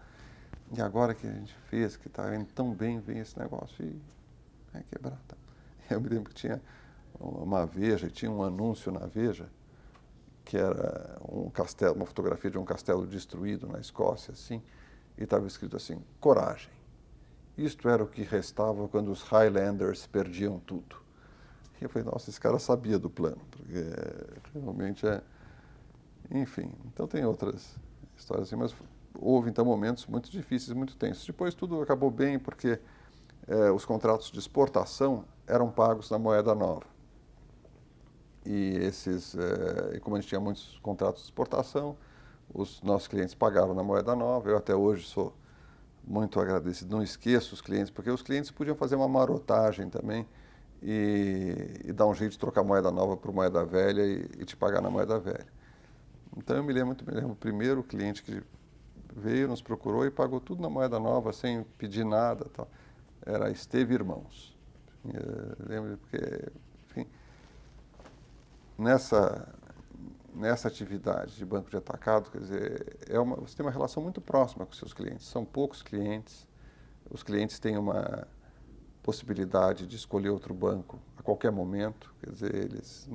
E agora que a gente fez, que está indo tão bem, vem esse negócio e é quebrar. Tá? Eu me lembro que tinha uma Veja, tinha um anúncio na Veja, que era um castelo, uma fotografia de um castelo destruído na Escócia, assim, e estava escrito assim, coragem. Isto era o que restava quando os Highlanders perdiam tudo. E eu falei, nossa, esse cara sabia do plano, porque realmente é... Enfim, então tem outras histórias assim, mas houve então momentos muito difíceis, muito tensos. Depois tudo acabou bem, porque os contratos de exportação eram pagos na moeda nova. E como a gente tinha muitos contratos de exportação, os nossos clientes pagaram na moeda nova. Eu até hoje sou muito agradecido, não esqueço os clientes, porque os clientes podiam fazer uma marotagem também e dar um jeito de trocar moeda nova por moeda velha e te pagar na moeda velha. Então eu me lembro o primeiro cliente que veio, nos procurou e pagou tudo na moeda nova, sem pedir nada. Tal. Era Esteve Irmãos. Eu lembro porque, enfim, nessa atividade de banco de atacado, quer dizer, você tem uma relação muito próxima com seus clientes. São poucos clientes, os clientes têm uma possibilidade de escolher outro banco a qualquer momento, quer dizer, eles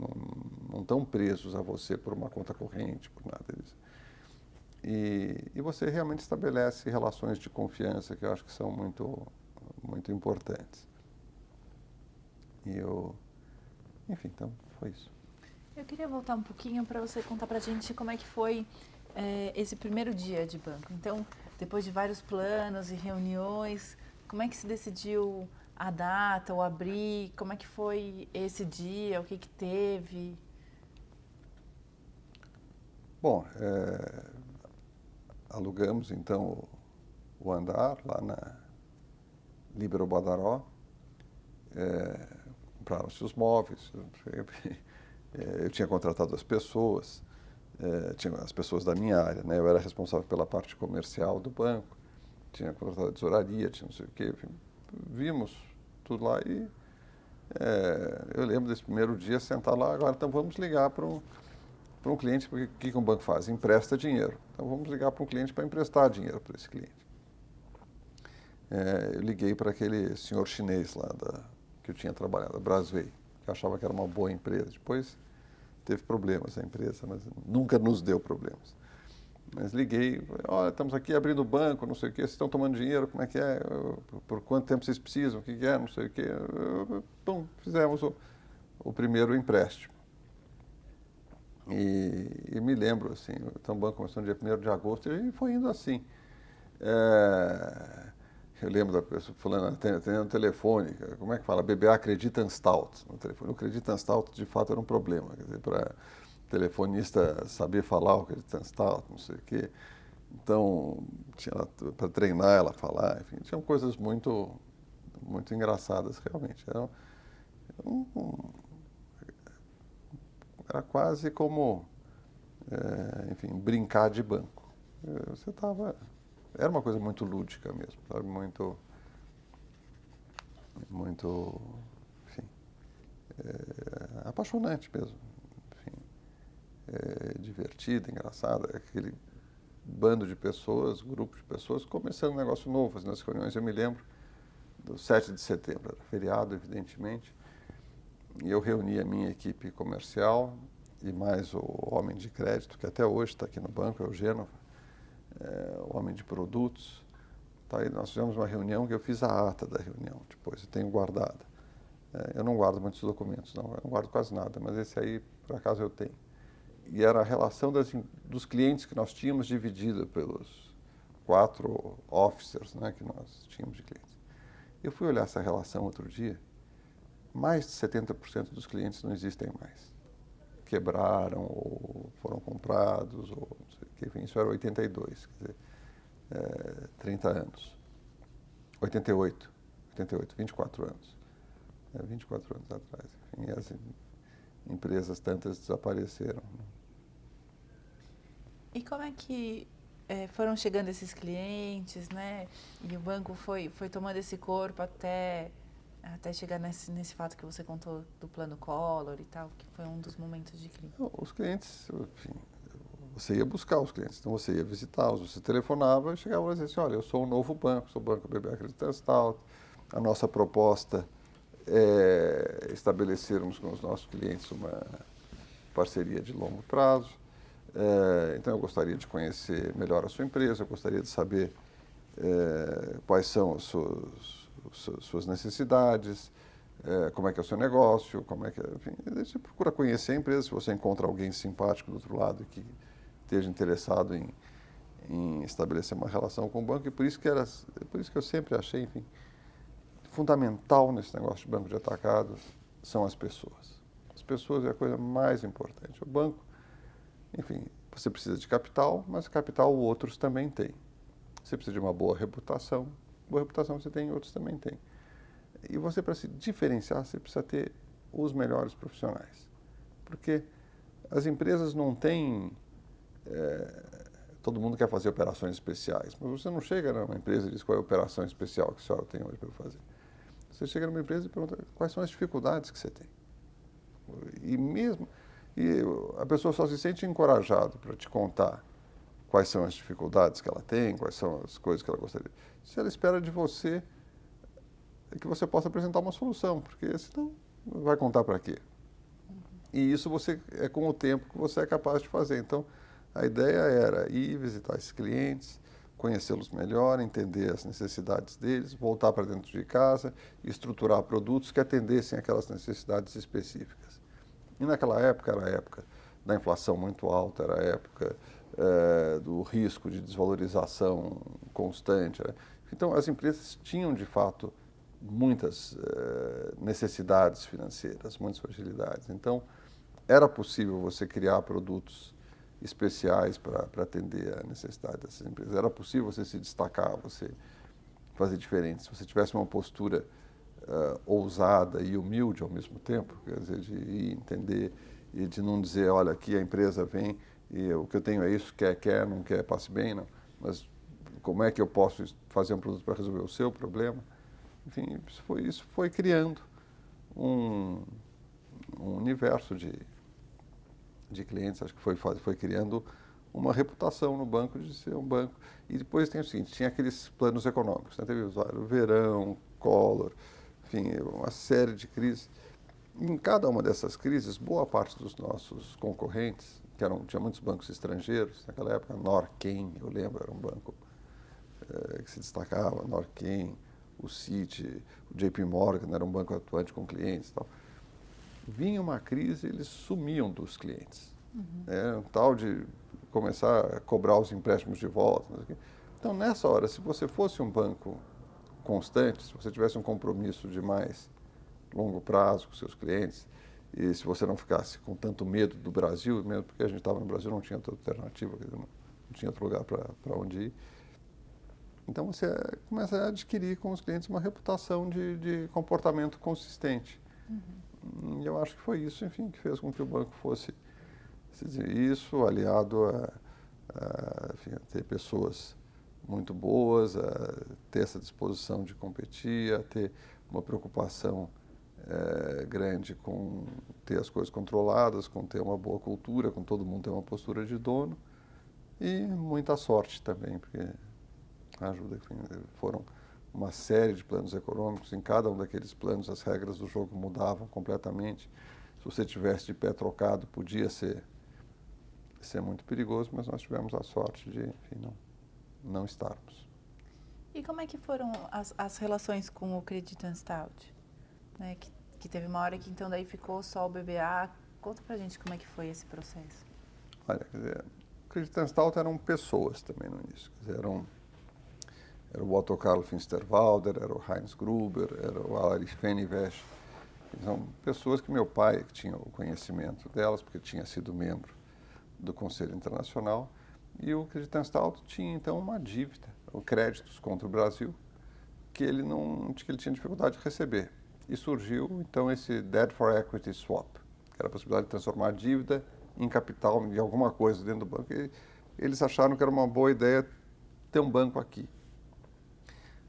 não estão presos a você por uma conta corrente, por nada disso. E você realmente estabelece relações de confiança que eu acho que são muito, muito importantes. Enfim, então foi isso. Eu queria voltar um pouquinho para você contar para a gente como é que foi esse primeiro dia de banco. Então, depois de vários planos e reuniões, como é que se decidiu a data, o abrir? Como é que foi esse dia? O que teve? Bom, alugamos então o andar lá na Líbero Badaró, compraram-se os móveis, eu tinha contratado as pessoas, tinha as pessoas da minha área, né? Eu era responsável pela parte comercial do banco, tinha contratado a tesouraria, tinha não sei o quê, enfim, vimos tudo lá e eu lembro desse primeiro dia sentar lá, agora então vamos ligar para um cliente, porque o que um banco faz? Empresta dinheiro. Então vamos ligar para um cliente para emprestar dinheiro para esse cliente. Eu liguei para aquele senhor chinês lá que eu tinha trabalhado, a Brasway, que achava que era uma boa empresa. Depois teve problemas a empresa, mas nunca nos deu problemas. Mas liguei, olha, estamos aqui abrindo o banco, não sei o quê, vocês estão tomando dinheiro, como é que é? Por quanto tempo vocês precisam? O que é? Não sei o quê. Bom, fizemos o primeiro empréstimo. E me lembro, assim, então o banco começou no dia 1º de agosto e foi indo assim. Eu lembro da pessoa falando, atendendo o telefone, como é que fala? BBA Creditanstalt no telefone. O Creditanstalt, de fato, era um problema, quer dizer, para telefonista saber falar o Creditanstalt, não sei o quê. Então, tinha para treinar ela a falar, enfim, tinham coisas muito, muito engraçadas, realmente. Era quase como, enfim, brincar de banco. Era uma coisa muito lúdica mesmo, sabe? Muito, enfim, apaixonante mesmo. Enfim, divertida, engraçada. Aquele bando de pessoas, grupo de pessoas, começando um negócio novo, fazendo as reuniões. Eu me lembro do 7 de setembro, era feriado, evidentemente. E eu reuni a minha equipe comercial e mais o homem de crédito, que até hoje está aqui no banco, é o Gênova, o homem de produtos. Tá, e nós fizemos uma reunião que eu fiz a ata da reunião, depois eu tenho guardada. Eu não guardo muitos documentos, não, eu não guardo quase nada, mas esse aí, por acaso, eu tenho. E era a relação dos clientes que nós tínhamos dividida pelos 4 officers, né, que nós tínhamos de clientes. Eu fui olhar essa relação outro dia, mais de 70% dos clientes não existem mais. Quebraram ou foram comprados, ou não sei o que, enfim, isso era 82, quer dizer, 30 anos. 88, 24 anos. 24 anos atrás. Enfim, as empresas tantas desapareceram. E como é que foram chegando esses clientes, né? E o banco foi tomando esse corpo até chegar nesse fato que você contou do plano Collor e tal, que foi um dos momentos de crise? Os clientes, enfim, você ia buscar os clientes, então você ia visitá-los, você telefonava e chegava e dizia assim, olha, eu sou um novo banco, sou o Banco BBA Acreditância tal, a nossa proposta é estabelecermos com os nossos clientes uma parceria de longo prazo. Então, eu gostaria de conhecer melhor a sua empresa, eu gostaria de saber quais são as suas necessidades, como é que é o seu negócio, como é que é, enfim, você procura conhecer a empresa, se você encontra alguém simpático do outro lado que esteja interessado em estabelecer uma relação com o banco, e por isso que eu sempre achei, enfim, fundamental nesse negócio de banco de atacado são as pessoas. As pessoas é a coisa mais importante. O banco, enfim, você precisa de capital, mas capital outros também têm. Você precisa de uma boa reputação você tem, outros também têm. E você, para se diferenciar, você precisa ter os melhores profissionais. Porque as empresas não têm... todo mundo quer fazer operações especiais, mas você não chega numa empresa e diz qual é a operação especial que a senhora tem hoje para fazer. Você chega numa empresa e pergunta quais são as dificuldades que você tem. E a pessoa só se sente encorajada para te contar quais são as dificuldades que ela tem, quais são as coisas que ela gostaria. Se ela espera de você que você possa apresentar uma solução, porque senão vai contar para quê? E isso é com o tempo que você é capaz de fazer. Então, a ideia era ir visitar esses clientes, conhecê-los melhor, entender as necessidades deles, voltar para dentro de casa e estruturar produtos que atendessem aquelas necessidades específicas. E naquela época, era a época da inflação muito alta, era a época do risco de desvalorização constante. Então, as empresas tinham, de fato, muitas necessidades financeiras, muitas fragilidades. Então, era possível você criar produtos especiais para atender a necessidade dessas empresas. Era possível você se destacar, você fazer diferente. Se você tivesse uma postura ousada e humilde ao mesmo tempo, quer dizer, de ir entender e de não dizer, olha, aqui a empresa vem e o que eu tenho é isso, quer, não quer, passe bem, não. Mas como é que eu posso fazer um produto para resolver o seu problema? Enfim, isso foi criando um universo de clientes, acho que foi criando uma reputação no banco de ser um banco. E depois tem o seguinte, tinha aqueles planos econômicos, né? Teve o Verão, Collor, enfim, uma série de crises. Em cada uma dessas crises, boa parte dos nossos concorrentes, tinha muitos bancos estrangeiros, naquela época, Norquen, eu lembro, era um banco que se destacava, Norquen, o Citi, o JP Morgan, era um banco atuante com clientes e tal. Vinha uma crise, eles sumiam dos clientes. Um tal de começar a cobrar os empréstimos de volta. Então, nessa hora, se você fosse um banco constante, se você tivesse um compromisso de mais longo prazo com seus clientes, e se você não ficasse com tanto medo do Brasil, mesmo porque a gente estava no Brasil, não tinha outra alternativa, não tinha outro lugar para onde ir. Então, você começa a adquirir com os clientes uma reputação de comportamento consistente. E eu acho que foi isso, enfim, que fez com que o banco fosse isso, aliado enfim, a ter pessoas muito boas, a ter essa disposição de competir, a ter uma preocupação grande com ter as coisas controladas, com ter uma boa cultura, com todo mundo ter uma postura de dono, e muita sorte também, porque ajuda, enfim, foram uma série de planos econômicos. Em cada um daqueles planos, as regras do jogo mudavam completamente. Se você tivesse de pé trocado, podia ser muito perigoso, mas nós tivemos a sorte de, enfim, não estarmos. E como é que foram as relações com o Creditanstalt? Né? Que teve uma hora que então daí ficou só o BBA. Conta pra gente como é que foi esse processo. Olha, quer dizer, o Creditanstalt eram pessoas também no início. Quer dizer, era o Otto Karl Finsterwalder, era o Heinz Gruber, era o Alarich Fenivesch. São pessoas que meu pai que tinha o conhecimento delas, porque tinha sido membro do Conselho Internacional, e o Creditanstalt tinha então uma dívida, créditos contra o Brasil, que ele tinha dificuldade de receber. E surgiu então esse Debt for Equity Swap, que era a possibilidade de transformar a dívida em capital de alguma coisa dentro do banco. E eles acharam que era uma boa ideia ter um banco aqui.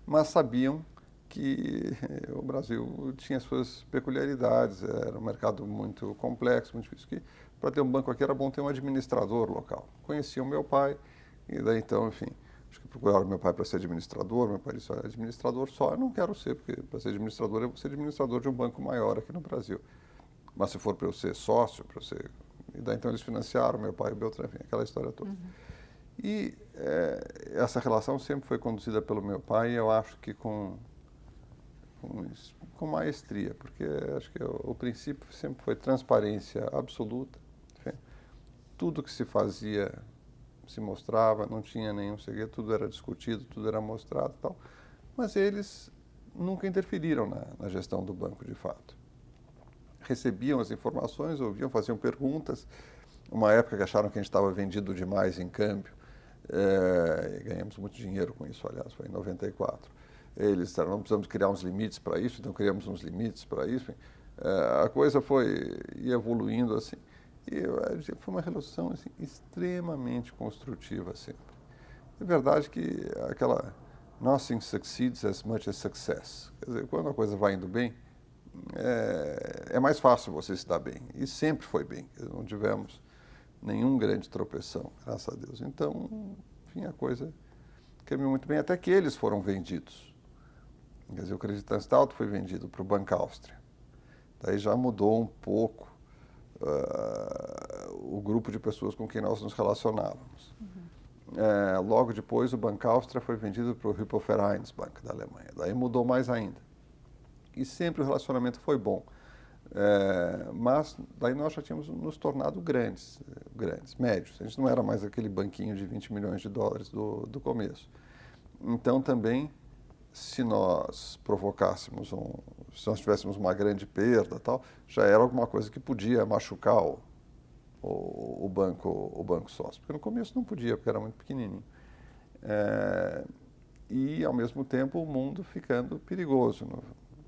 Mas sabiam que o Brasil tinha suas peculiaridades, era um mercado muito complexo, muito difícil, que para ter um banco aqui era bom ter um administrador local. Conheciam meu pai, e daí então, enfim, acho que procuraram meu pai para ser administrador. Meu pai disse: olha, administrador só eu não quero ser, porque para ser administrador eu vou ser administrador de um banco maior aqui no Brasil. Mas se for para eu ser sócio, para eu ser... E daí então eles financiaram meu pai e o Beltrán, enfim, aquela história toda. E essa relação sempre foi conduzida pelo meu pai, e eu acho que com maestria, porque acho que o princípio sempre foi transparência absoluta. Enfim, tudo que se fazia se mostrava, não tinha nenhum segredo, tudo era discutido, tudo era mostrado e tal. Mas eles nunca interferiram na gestão do banco, de fato. Recebiam as informações, ouviam, faziam perguntas. Uma época que acharam que a gente estava vendido demais em câmbio, ganhamos muito dinheiro com isso, aliás, foi em 94. Eles disseram: não precisamos criar uns limites para isso, então criamos uns limites para isso. A coisa foi evoluindo assim. E foi uma relação assim, extremamente construtiva sempre. É verdade que aquela nothing succeeds as much as success. Quer dizer, quando a coisa vai indo bem, é mais fácil você se dar bem. E sempre foi bem. Não tivemos nenhum grande tropeção, graças a Deus. Então, enfim, a coisa caminhou muito bem, até que eles foram vendidos. Quer dizer, o Creditanstalt foi vendido para o Banco Áustria. Daí já mudou um pouco o grupo de pessoas com quem nós nos relacionávamos. Logo depois, o Banco Áustria foi vendido para o Hypovereinsbank da Alemanha. Daí mudou mais ainda. E sempre o relacionamento foi bom. Mas daí nós já tínhamos nos tornado grandes, médios. A gente não era mais aquele banquinho de 20 milhões de dólares do começo. Então também, se nós provocássemos, se nós tivéssemos uma grande perda, tal, já era alguma coisa que podia machucar o banco sócio. Porque no começo não podia, porque era muito pequenininho. E, ao mesmo tempo, o mundo ficando perigoso.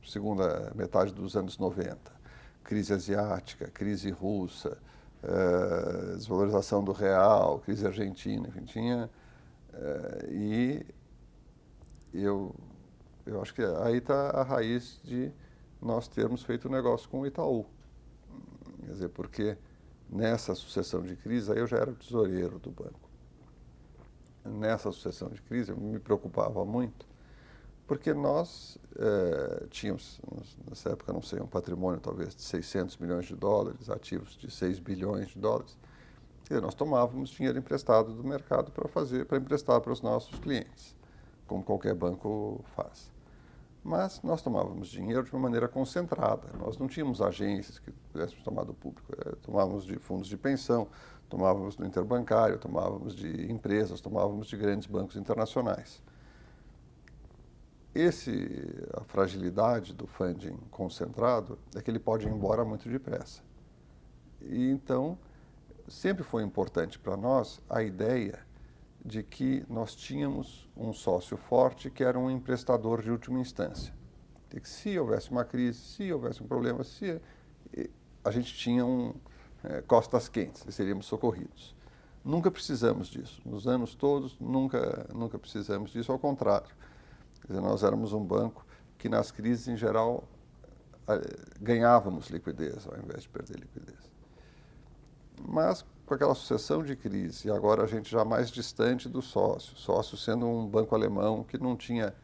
Segunda metade dos anos 90. Crise asiática, crise russa, desvalorização do real, crise argentina, enfim, tinha... e eu acho que aí está a raiz de nós termos feito um negócio com o Itaú. Quer dizer, porque nessa sucessão de crise, aí eu já era o tesoureiro do banco. Nessa sucessão de crise, eu me preocupava muito, porque nós tínhamos, nessa época, não sei, um patrimônio talvez de 600 milhões de dólares, ativos de 6 bilhões de dólares, e nós tomávamos dinheiro emprestado do mercado para emprestar para os nossos clientes, como qualquer banco faz. Mas nós tomávamos dinheiro de uma maneira concentrada, nós não tínhamos agências que pudéssemos tomar do público, tomávamos de fundos de pensão, tomávamos do interbancário, tomávamos de empresas, tomávamos de grandes bancos internacionais. A fragilidade do funding concentrado é que ele pode ir embora muito depressa. E então, sempre foi importante para nós a ideia de que nós tínhamos um sócio forte que era um emprestador de última instância. E que se houvesse uma crise, se houvesse um problema, a gente tinha costas quentes e seríamos socorridos. Nunca precisamos disso. Nos anos todos, nunca precisamos disso, ao contrário. Quer dizer, nós éramos um banco que nas crises, em geral, ganhávamos liquidez ao invés de perder liquidez. Mas com aquela sucessão de crises, e agora a gente já mais distante do sócio sendo um banco alemão que não tinha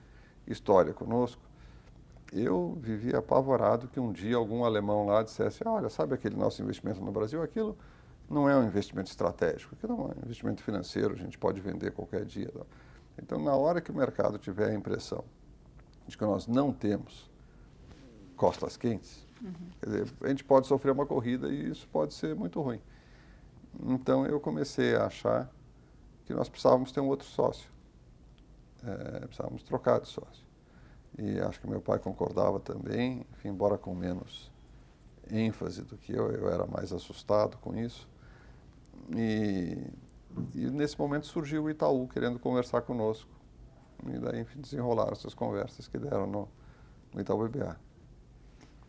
história conosco, eu vivia apavorado que um dia algum alemão lá dissesse, olha, sabe aquele nosso investimento no Brasil? Aquilo não é um investimento estratégico, aquilo é um investimento financeiro, a gente pode vender qualquer dia. Então, na hora que o mercado tiver a impressão de que nós não temos costas quentes, quer dizer, a gente pode sofrer uma corrida e isso pode ser muito ruim. Então, eu comecei a achar que nós precisávamos ter um outro sócio, precisávamos trocar de sócio. E acho que meu pai concordava também, enfim, embora com menos ênfase do que eu era mais assustado com isso. E nesse momento surgiu o Itaú querendo conversar conosco. E daí, enfim, desenrolaram essas conversas que deram no Itaú BBA.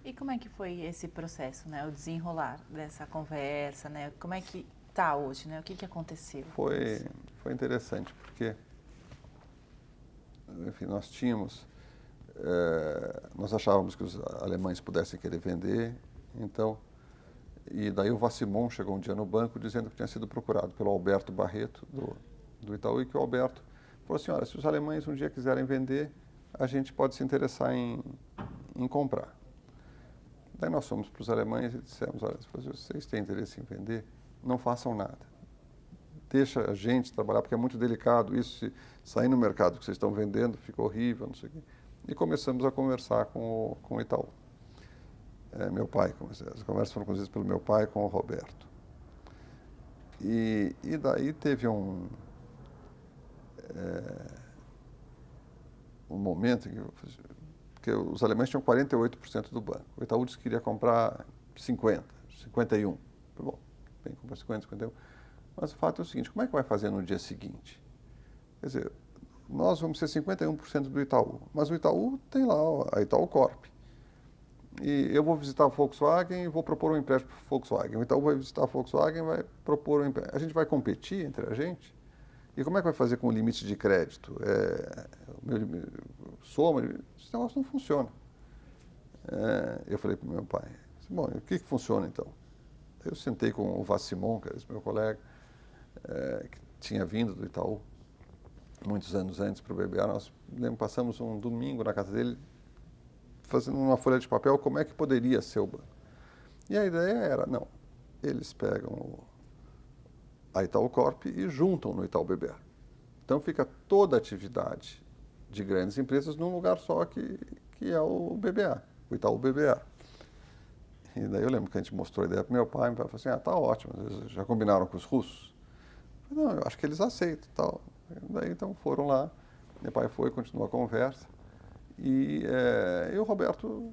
E como é que foi esse processo, né? O desenrolar dessa conversa, né? Como é que está hoje, né? O que aconteceu? Foi interessante, porque, enfim, nós achávamos que os alemães pudessem querer vender, então, e daí o Vassimon chegou um dia no banco dizendo que tinha sido procurado pelo Alberto Barreto, do Itaú, e que o Alberto falou assim, olha, se os alemães um dia quiserem vender, a gente pode se interessar em comprar. Daí nós fomos para os alemães e dissemos, olha, se vocês têm interesse em vender, não façam nada. Deixa a gente trabalhar, porque é muito delicado isso, se sair no mercado que vocês estão vendendo, fica horrível, não sei o quê. E começamos a conversar com o Itaú. Meu pai, as conversas foram conduzidas pelo meu pai com o Roberto. E daí teve um momento em que os alemães tinham 48% do banco. O Itaú disse que queria comprar 50%, 51%. Bom, bem, comprar 50%, 51%. Mas o fato é o seguinte, como é que vai fazer no dia seguinte? Quer dizer, nós vamos ser 51% do Itaú, mas o Itaú tem lá a Itaú Corp. E eu vou visitar a Volkswagen e vou propor um empréstimo para a Volkswagen. O Itaú vai visitar a Volkswagen e vai propor um empréstimo. A gente vai competir entre a gente? E como é que vai fazer com o limite de crédito? Soma, esse negócio não funciona. Eu falei para o meu pai, bom, o que funciona então? Eu sentei com o Vassimon, que era esse meu colega, que tinha vindo do Itaú muitos anos antes para o BBA. Nós passamos um domingo na casa dele, fazendo uma folha de papel como é que poderia ser o banco. E a ideia era, não, eles pegam a Itaú Corp e juntam no Itaú BBA. Então fica toda a atividade de grandes empresas num lugar só que é o BBA, o Itaú BBA. E daí eu lembro que a gente mostrou a ideia para meu pai falou assim, tá ótimo, eles já combinaram com os russos? Eu falei, não, eu acho que eles aceitam tal. Daí então foram lá, meu pai foi, continuou a conversa. E o Roberto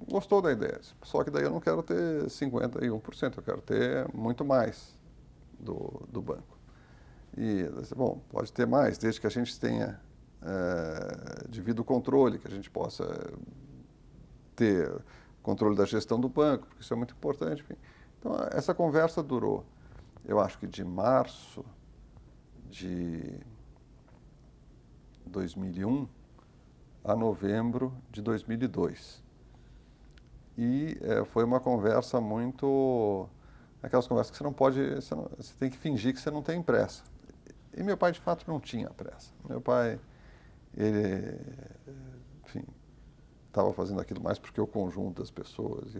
gostou da ideia, só que daí eu não quero ter 51%, eu quero ter muito mais do banco. E, bom, pode ter mais, desde que a gente tenha devido controle, que a gente possa ter controle da gestão do banco, porque isso é muito importante. Enfim. Então, essa conversa durou, eu acho que de março de 2001 a novembro de 2002. E foi uma conversa muito... aquelas conversas que você não pode... Você tem que fingir que você não tem pressa. E meu pai, de fato, não tinha pressa. Meu pai, ele, enfim, estava fazendo aquilo mais porque o conjunto das pessoas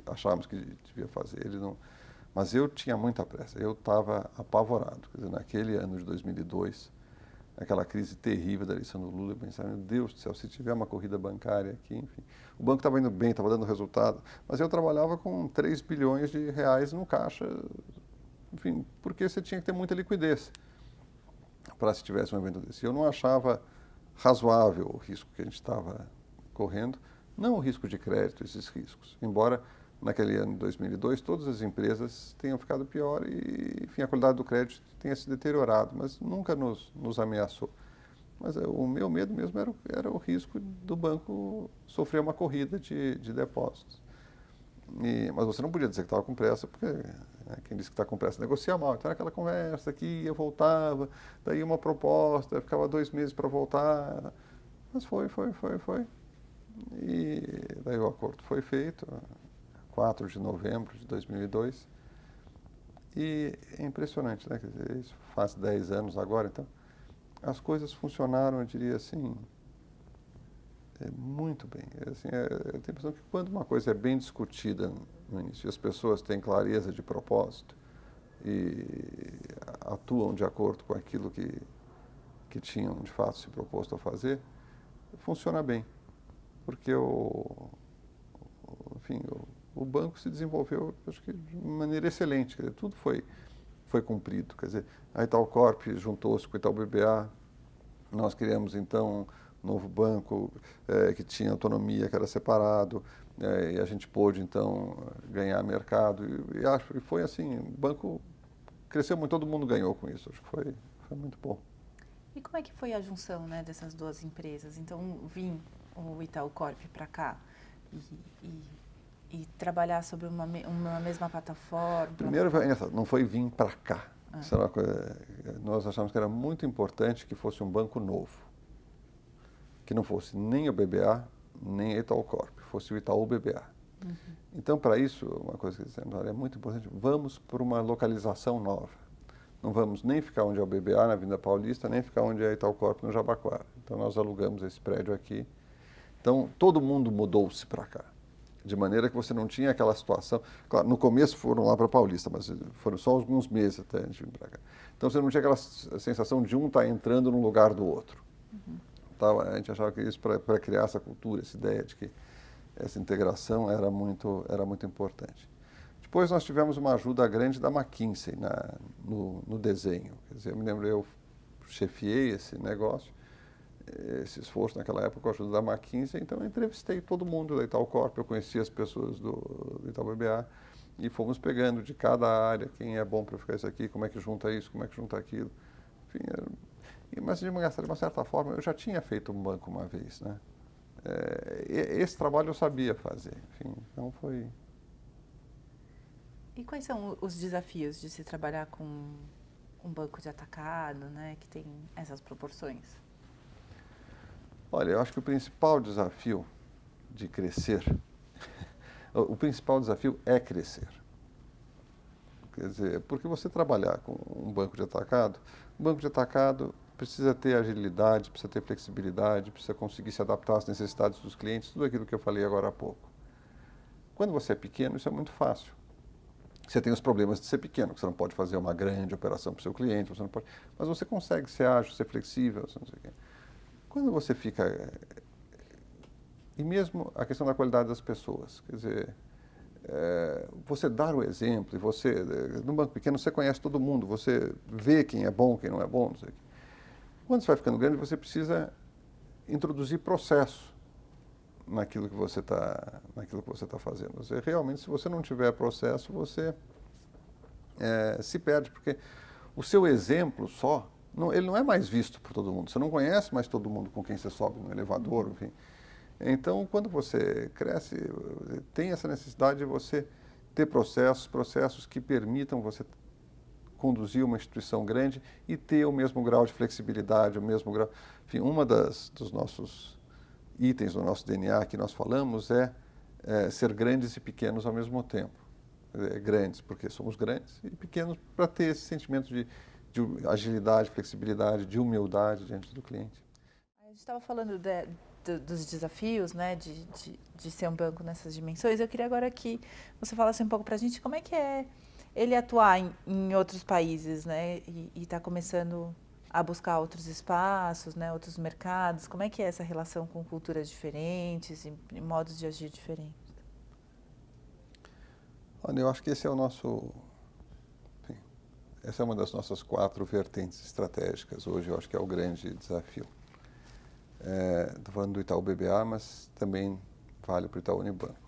achávamos que devia fazer. Ele não... Mas eu tinha muita pressa. Eu estava apavorado. Quer dizer, naquele ano de 2002... aquela crise terrível da eleição do Lula, eu pensava, meu Deus do céu, se tiver uma corrida bancária aqui, enfim. O banco estava indo bem, estava dando resultado, mas eu trabalhava com 3 bilhões de reais no caixa, enfim, porque você tinha que ter muita liquidez para se tivesse um evento desse. Eu não achava razoável o risco que a gente estava correndo, não o risco de crédito, esses riscos, embora naquele ano de 2002 todas as empresas tenham ficado pior e, enfim, a qualidade do crédito tenha se deteriorado, mas nunca nos ameaçou. Mas o meu medo mesmo era o risco do banco sofrer uma corrida de depósitos. Mas você não podia dizer que estava com pressa, porque quem disse que está com pressa negocia mal. Então era aquela conversa que ia, voltava, daí uma proposta, ficava 2 meses para voltar. Mas foi. E daí o acordo foi feito, 4 de novembro de 2002. E é impressionante, né? Quer dizer, isso faz 10 anos agora, então as coisas funcionaram, eu diria assim, Muito bem. Assim, eu tenho a impressão que quando uma coisa é bem discutida no início, e as pessoas têm clareza de propósito e atuam de acordo com aquilo que tinham de fato se proposto a fazer, funciona bem. Porque enfim, o banco se desenvolveu, acho que de maneira excelente. Quer dizer, tudo foi cumprido. Quer dizer, a Itaúcorp juntou-se com o Itaú BBA, nós criamos então um novo banco que tinha autonomia, que era separado, e a gente pôde então ganhar mercado. E acho que foi assim, o banco cresceu muito, todo mundo ganhou com isso. Acho que foi muito bom. E como é que foi a junção, né, dessas duas empresas? Então, vim o Itaúcorp para cá e trabalhar sobre uma mesma plataforma? Primeiro, não foi vir para cá. Isso era uma coisa, nós achamos que era muito importante que fosse um banco novo. Que não fosse nem o BBA, nem a Itaúcorp, fosse o Itaú BBA. Uhum. Então, para isso, uma coisa que dizemos, é muito importante, vamos por uma localização nova. Não vamos nem ficar onde é o BBA, na Avenida Paulista, nem ficar onde é a Itaúcorp, no Jabaquara. Então, nós alugamos esse prédio aqui. Então, todo mundo mudou-se para cá. De maneira que você não tinha aquela situação... Claro, no começo foram lá para Paulista, mas foram só alguns meses até antes de vir para cá. Então, você não tinha aquela sensação de um estar entrando no lugar do outro. Uhum. Então, a gente achava que isso, para criar essa cultura, essa ideia de que essa integração era muito importante. Depois nós tivemos uma ajuda grande da McKinsey no desenho. Quer dizer, eu me lembro, eu chefiei esse negócio, esse esforço naquela época com a ajuda da McKinsey, então eu entrevistei todo mundo da Itaúcorp, eu conhecia as pessoas do Itaú BBA e fomos pegando de cada área quem é bom para ficar isso aqui, como é que junta isso, como é que junta aquilo. Enfim, mas de uma certa forma eu já tinha feito um banco uma vez, né? Esse trabalho eu sabia fazer, enfim, então foi... E quais são os desafios de se trabalhar com um banco de atacado, né, que tem essas proporções? Olha, eu acho que o principal desafio de crescer, o principal desafio é crescer. Quer dizer, porque você trabalhar com um banco de atacado precisa ter agilidade, precisa ter flexibilidade, precisa conseguir se adaptar às necessidades dos clientes, tudo aquilo que eu falei agora há pouco. Quando você é pequeno, isso é muito fácil. Você tem os problemas de ser pequeno, que você não pode fazer uma grande operação para o seu cliente, você não pode, mas você consegue ser ágil, ser flexível, não sei o quê. Quando você fica... E mesmo a questão da qualidade das pessoas, quer dizer, você dar o exemplo, e você, num banco pequeno, você conhece todo mundo, você vê quem é bom, quem não é bom, não sei o quê. Quando você vai ficando grande, você precisa introduzir processo naquilo que você está fazendo. Realmente, se você não tiver processo, você se perde, porque o seu exemplo só, ele não é mais visto por todo mundo. Você não conhece mais todo mundo com quem você sobe no elevador, enfim. Então, quando você cresce, tem essa necessidade de você ter processos que permitam você conduzir uma instituição grande e ter o mesmo grau de flexibilidade, o mesmo grau... Enfim, dos nossos itens do nosso DNA que nós falamos ser grandes e pequenos ao mesmo tempo. Grandes porque somos grandes e pequenos para ter esse sentimento de agilidade, flexibilidade, de humildade diante do cliente. A gente estava falando dos desafios, né, de ser um banco nessas dimensões. Eu queria agora que você falasse um pouco para a gente como é que é ele atuar em outros países, né, e está começando a buscar outros espaços, né, outros mercados. Como é que é essa relação com culturas diferentes e modos de agir diferentes? Olha, eu acho que esse é o nosso... Enfim, essa é uma das nossas 4 vertentes estratégicas hoje, eu acho que é o grande desafio. Estou falando do Itaú BBA, mas também vale para o Itaú Unibanco.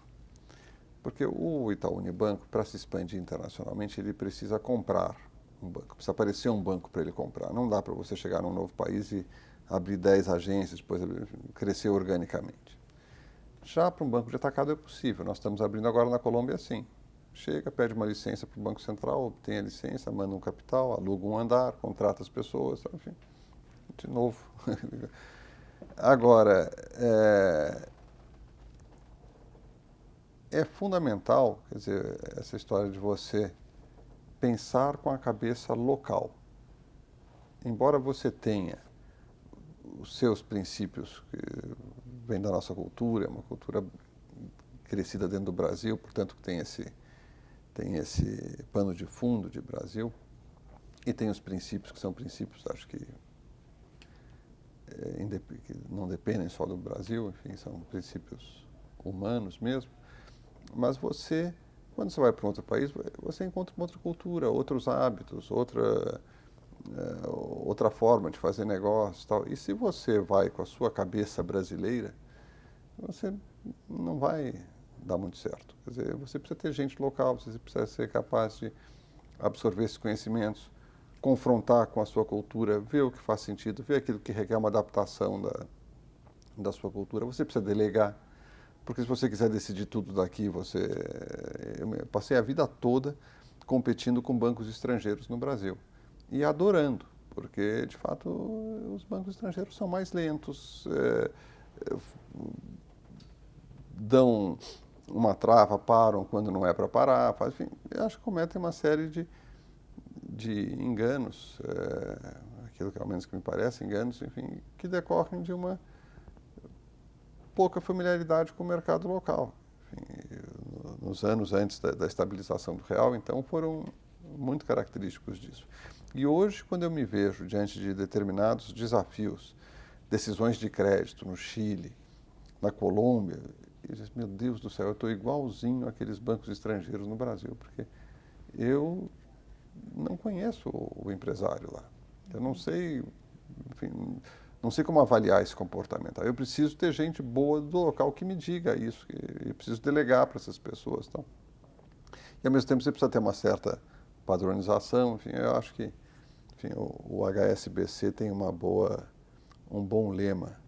Porque o Itaú Unibanco, para se expandir internacionalmente, ele precisa comprar um banco, precisa aparecer um banco para ele comprar. Não dá para você chegar num novo país e abrir 10 agências, depois crescer organicamente. Já para um banco de atacado é possível. Nós estamos abrindo agora na Colômbia assim. Chega, pede uma licença para o Banco Central, obtém a licença, manda um capital, aluga um andar, contrata as pessoas, enfim, de novo. Agora, é fundamental, quer dizer, essa história de você pensar com a cabeça local. Embora você tenha os seus princípios vem da nossa cultura, é uma cultura crescida dentro do Brasil, portanto tem esse pano de fundo de Brasil, e tem os princípios, que são princípios, acho que não dependem só do Brasil, enfim, são princípios humanos mesmo, mas quando você vai para um outro país, você encontra uma outra cultura, outros hábitos, outra forma de fazer negócio e tal. E se você vai com a sua cabeça brasileira, você não vai dar muito certo. Quer dizer, você precisa ter gente local, você precisa ser capaz de absorver esses conhecimentos, confrontar com a sua cultura, ver o que faz sentido, ver aquilo que requer uma adaptação da sua cultura. Você precisa delegar, porque se você quiser decidir tudo daqui, eu passei a vida toda competindo com bancos estrangeiros no Brasil e adorando, porque de fato os bancos estrangeiros são mais lentos, dão uma trava, param quando não é para parar, enfim, eu acho que cometem uma série de enganos, aquilo que ao menos que me parece, enganos, enfim, que decorrem de uma pouca familiaridade com o mercado local. Enfim, nos anos antes da estabilização do real, então, foram muito característicos disso. E hoje, quando eu me vejo diante de determinados desafios, decisões de crédito no Chile, na Colômbia, eu digo, meu Deus do céu, eu estou igualzinho àqueles bancos estrangeiros no Brasil, porque eu não conheço o empresário lá. Eu não sei, enfim, não sei como avaliar esse comportamento. Eu preciso ter gente boa do local que me diga isso, eu preciso delegar para essas pessoas. Então. E ao mesmo tempo você precisa ter uma certa padronização. Enfim, eu acho que o HSBC tem um bom lema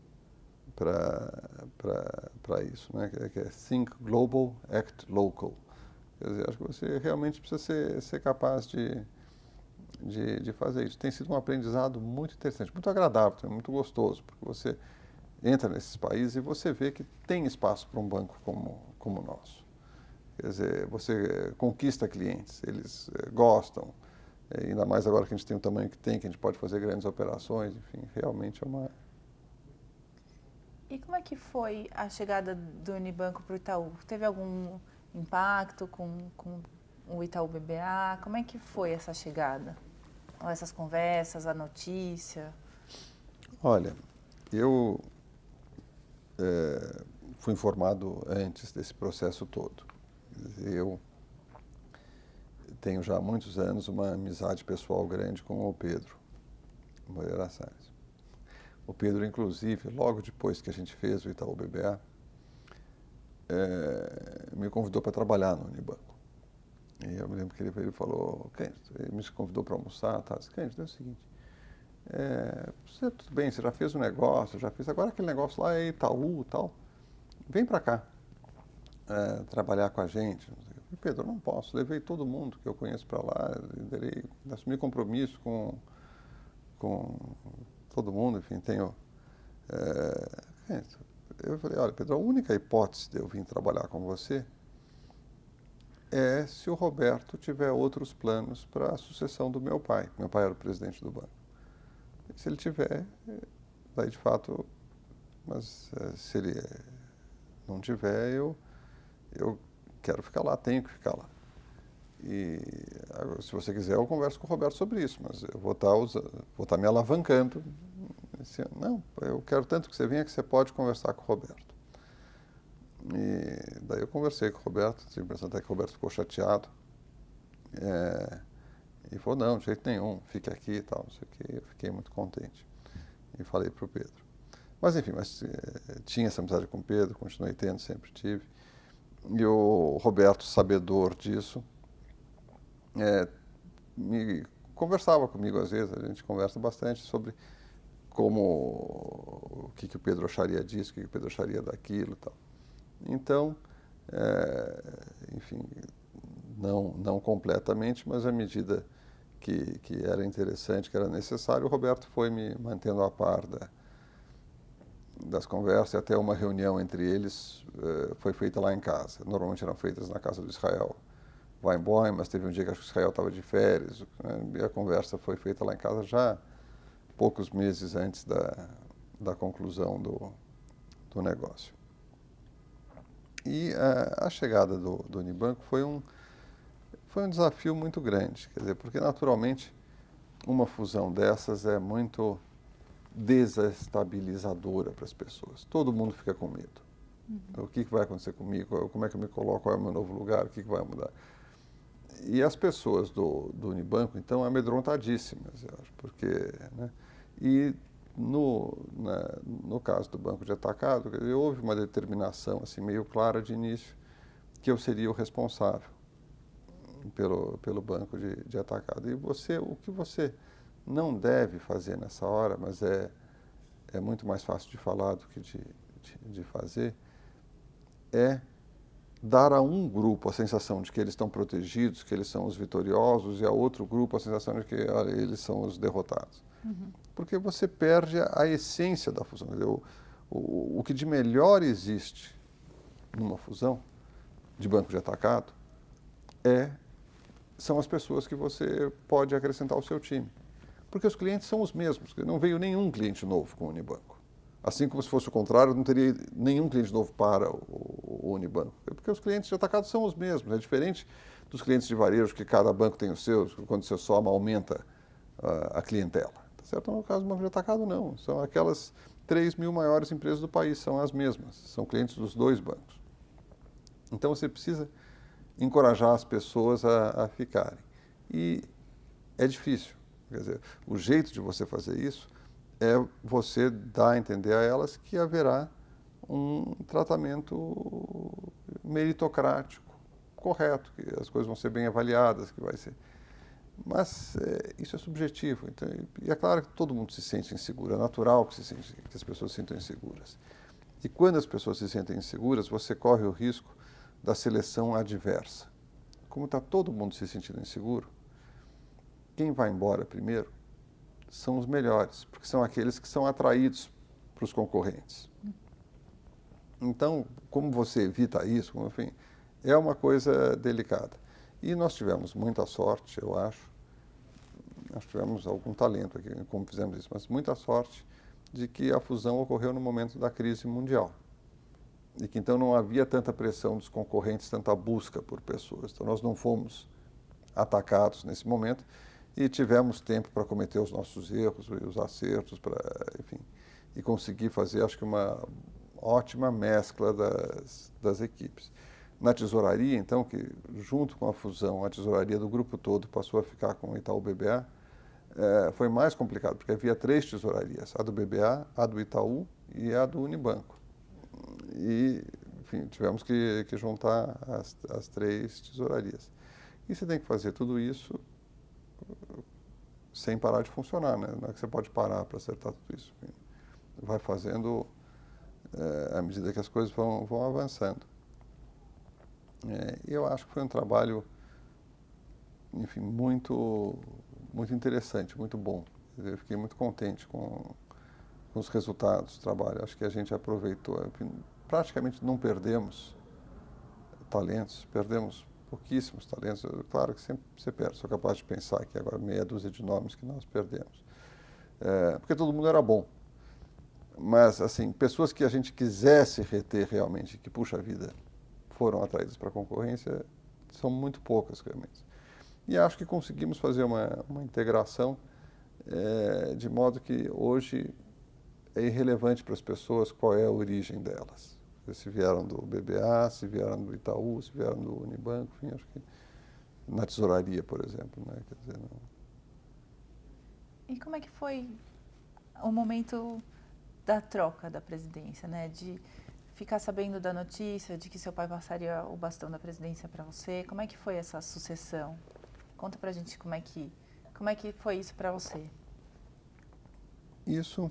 para isso, né? Que é Think Global, Act Local. Quer dizer, acho que você realmente precisa ser capaz de fazer isso. Tem sido um aprendizado muito interessante, muito agradável, muito gostoso, porque você entra nesses países e você vê que tem espaço para um banco como o nosso. Quer dizer, você conquista clientes, eles gostam, ainda mais agora que a gente tem o tamanho que tem, que a gente pode fazer grandes operações, enfim, realmente é uma... E como é que foi a chegada do Unibanco para o Itaú? Teve algum impacto com o Itaú BBA? Como é que foi essa chegada? Ou essas conversas, a notícia? Olha, eu fui informado antes desse processo todo. Eu tenho já há muitos anos uma amizade pessoal grande com o Pedro Moreira Salles. O Pedro, inclusive, logo depois que a gente fez o Itaú BBA, me convidou para trabalhar no Unibanco. E eu me lembro que ele falou, Cândido, ele me convidou para almoçar, tá? Disse, Cândido, é o seguinte, tudo bem, você já fez um negócio, agora aquele negócio lá é Itaú e tal, vem para cá trabalhar com a gente. E, Pedro, eu não posso, levei todo mundo que eu conheço para lá, assumi compromisso com todo mundo, enfim, tenho... eu falei, olha, Pedro, a única hipótese de eu vir trabalhar com você é se o Roberto tiver outros planos para a sucessão do meu pai. Meu pai era o presidente do banco. E se ele tiver, daí de fato, mas se ele não tiver, eu quero ficar lá, tenho que ficar lá. E agora, se você quiser, eu converso com o Roberto sobre isso, mas eu vou estar me alavancando. Não, eu quero tanto que você venha que você pode conversar com o Roberto. E daí eu conversei com o Roberto, tive a impressão até que o Roberto ficou chateado. E falou, não, de jeito nenhum, fique aqui e tal, não sei o quê. Eu fiquei muito contente. E falei para o Pedro. Mas enfim, tinha essa amizade com o Pedro, continuei tendo, sempre tive. E o Roberto, sabedor disso, me conversava comigo às vezes, a gente conversa bastante sobre o que o Pedro acharia disso, o que o Pedro acharia daquilo e tal. Então, enfim, não completamente, mas à medida que era interessante, que era necessário, o Roberto foi me mantendo a par das conversas, e até uma reunião entre eles foi feita lá em casa. Normalmente eram feitas na casa do Israel Weinborn, mas teve um dia que acho que o Israel estava de férias, né, e a conversa foi feita lá em casa já poucos meses antes da conclusão do do negócio. E a chegada do Unibanco foi um desafio muito grande, quer dizer, porque naturalmente uma fusão dessas é muito desestabilizadora para as pessoas. Todo mundo fica com medo. O que vai acontecer comigo? Como é que eu me coloco? Qual é o meu novo lugar? O que vai mudar? E as pessoas do Unibanco, então, amedrontadíssimas, eu acho, porque, né? E no caso do Banco de Atacado, quer dizer, houve uma determinação assim, meio clara de início que eu seria o responsável pelo Banco de Atacado. E o que você não deve fazer nessa hora, mas é muito mais fácil de falar do que de fazer, é dar a um grupo a sensação de que eles estão protegidos, que eles são os vitoriosos, e a outro grupo a sensação de que olha, eles são os derrotados. Porque você perde a essência da fusão. O que de melhor existe numa fusão de banco de atacado são as pessoas que você pode acrescentar ao seu time. Porque os clientes são os mesmos. Não veio nenhum cliente novo com o Unibanco. Assim como se fosse o contrário, não teria nenhum cliente novo para o Unibanco. Porque os clientes de atacado são os mesmos. É diferente dos clientes de varejo, que cada banco tem os seus, quando você soma, aumenta a clientela. Tá certo? No caso do banco de atacado, não. São aquelas 3.000 maiores empresas do país, são as mesmas. São clientes dos dois bancos. Então você precisa encorajar as pessoas a ficarem. E é difícil. Quer dizer, o jeito de você fazer isso é você dar a entender a elas que haverá um tratamento meritocrático, correto, que as coisas vão ser bem avaliadas, que vai ser. Mas isso é subjetivo. Então, e é claro que todo mundo se sente inseguro, é natural que as pessoas se sintam inseguras. E quando as pessoas se sentem inseguras, você corre o risco da seleção adversa. Como está todo mundo se sentindo inseguro, quem vai embora primeiro são os melhores, porque são aqueles que são atraídos para os concorrentes. Então, como você evita isso, enfim, é uma coisa delicada. E nós tivemos muita sorte, eu acho. Nós tivemos algum talento aqui, como fizemos isso, mas muita sorte de que a fusão ocorreu no momento da crise mundial. E que então não havia tanta pressão dos concorrentes, tanta busca por pessoas. Então nós não fomos atacados nesse momento e tivemos tempo para cometer os nossos erros, os acertos, enfim, e conseguir fazer, acho que, uma ótima mescla das equipes. Na tesouraria, então, que junto com a fusão, a tesouraria do grupo todo passou a ficar com o Itaú BBA, foi mais complicado, porque havia 3 tesourarias, a do BBA, a do Itaú e a do Unibanco. E, enfim, tivemos que juntar as 3 tesourarias. E você tem que fazer tudo isso sem parar de funcionar, né? Não é que você pode parar para acertar tudo isso. Vai fazendo à medida que as coisas vão avançando. Eu acho que foi um trabalho, enfim, muito interessante, muito bom. Eu fiquei muito contente com os resultados do trabalho. Acho que a gente aproveitou, enfim, praticamente não perdemos talentos, perdemos pouquíssimos talentos. Claro que sempre você perde, sou capaz de pensar que agora meia dúzia de nomes que nós perdemos. Porque todo mundo era bom. Mas, assim, pessoas que a gente quisesse reter realmente, que, puxa vida, foram atraídas para a concorrência, são muito poucas realmente. E acho que conseguimos fazer uma integração de modo que hoje é irrelevante para as pessoas qual é a origem delas. Se vieram do BBA, se vieram do Itaú, se vieram do Unibanco, enfim, acho que na tesouraria, por exemplo, né? Quer dizer, não... E como é que foi o momento da troca da presidência, né? De ficar sabendo da notícia de que seu pai passaria o bastão da presidência para você. Como é que foi essa sucessão? Conta pra gente como é que foi isso para você. Isso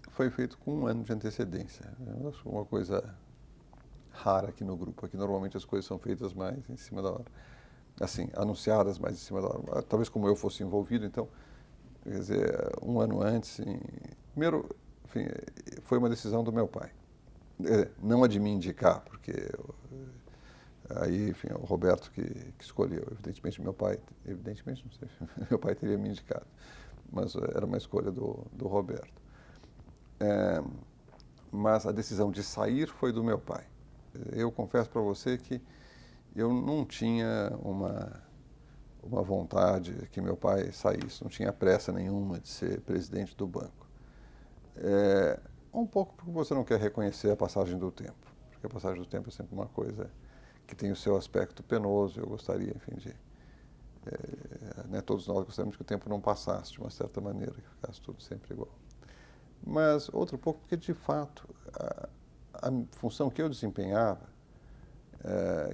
foi feito com 1 ano de antecedência. Eu acho uma coisa rara aqui no grupo. Aqui normalmente as coisas são feitas mais em cima da hora. Assim, anunciadas mais em cima da hora. Talvez como eu fosse envolvido, então, quer dizer, 1 ano antes. Primeiro, enfim, foi uma decisão do meu pai. Não a de me indicar, porque aí, enfim, é o Roberto que escolheu. Evidentemente, meu pai, não sei, meu pai teria me indicado, mas era uma escolha do Roberto. mas a decisão de sair foi do meu pai. Eu confesso para você que eu não tinha uma vontade que meu pai saísse, não tinha pressa nenhuma de ser presidente do banco. Um pouco porque você não quer reconhecer a passagem do tempo, porque a passagem do tempo é sempre uma coisa que tem o seu aspecto penoso. Eu gostaria, enfim, né, todos nós gostaríamos que o tempo não passasse de uma certa maneira, que ficasse tudo sempre igual. Mas outro pouco porque, de fato, a função que eu desempenhava,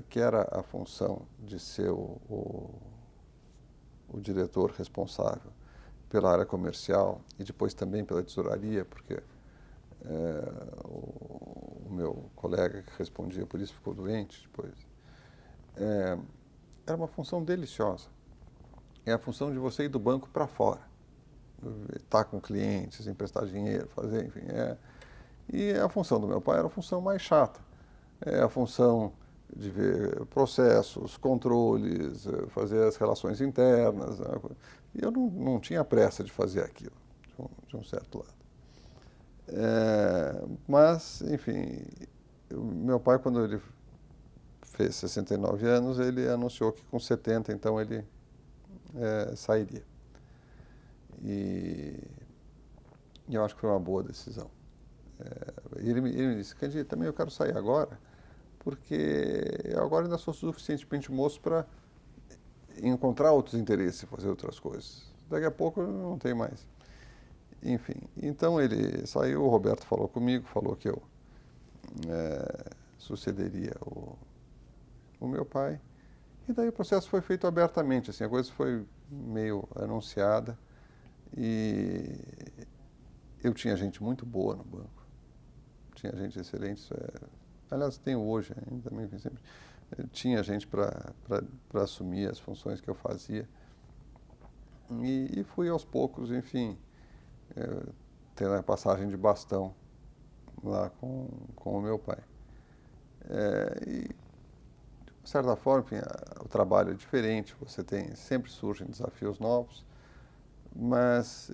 que era a função de ser o diretor responsável pela área comercial e depois também pela tesouraria, porque o meu colega que respondia por isso ficou doente depois. Era uma função deliciosa. É a função de você ir do banco para fora, estar com clientes, emprestar dinheiro, fazer, enfim. E a função do meu pai era a função mais chata. É a função de ver processos, controles, fazer as relações internas. E eu não tinha pressa de fazer aquilo, de um certo lado. Mas, enfim, meu pai, quando ele fez 69 anos, ele anunciou que com 70, então, ele sairia. E eu acho que foi uma boa decisão. Ele me disse: Candido, também eu quero sair agora, porque eu agora ainda sou suficientemente moço para encontrar outros interesses e fazer outras coisas. Daqui a pouco eu não tenho mais. Enfim, então ele saiu, o Roberto falou comigo, falou que eu sucederia o meu pai. E daí o processo foi feito abertamente, assim, a coisa foi meio anunciada. E eu tinha gente muito boa no banco, tinha gente excelente, aliás, tenho hoje ainda, também sempre tinha gente para assumir as funções que eu fazia. E fui aos poucos, enfim, tendo a passagem de bastão lá com o meu pai. E, de certa forma, enfim, o trabalho é diferente, sempre surgem desafios novos, mas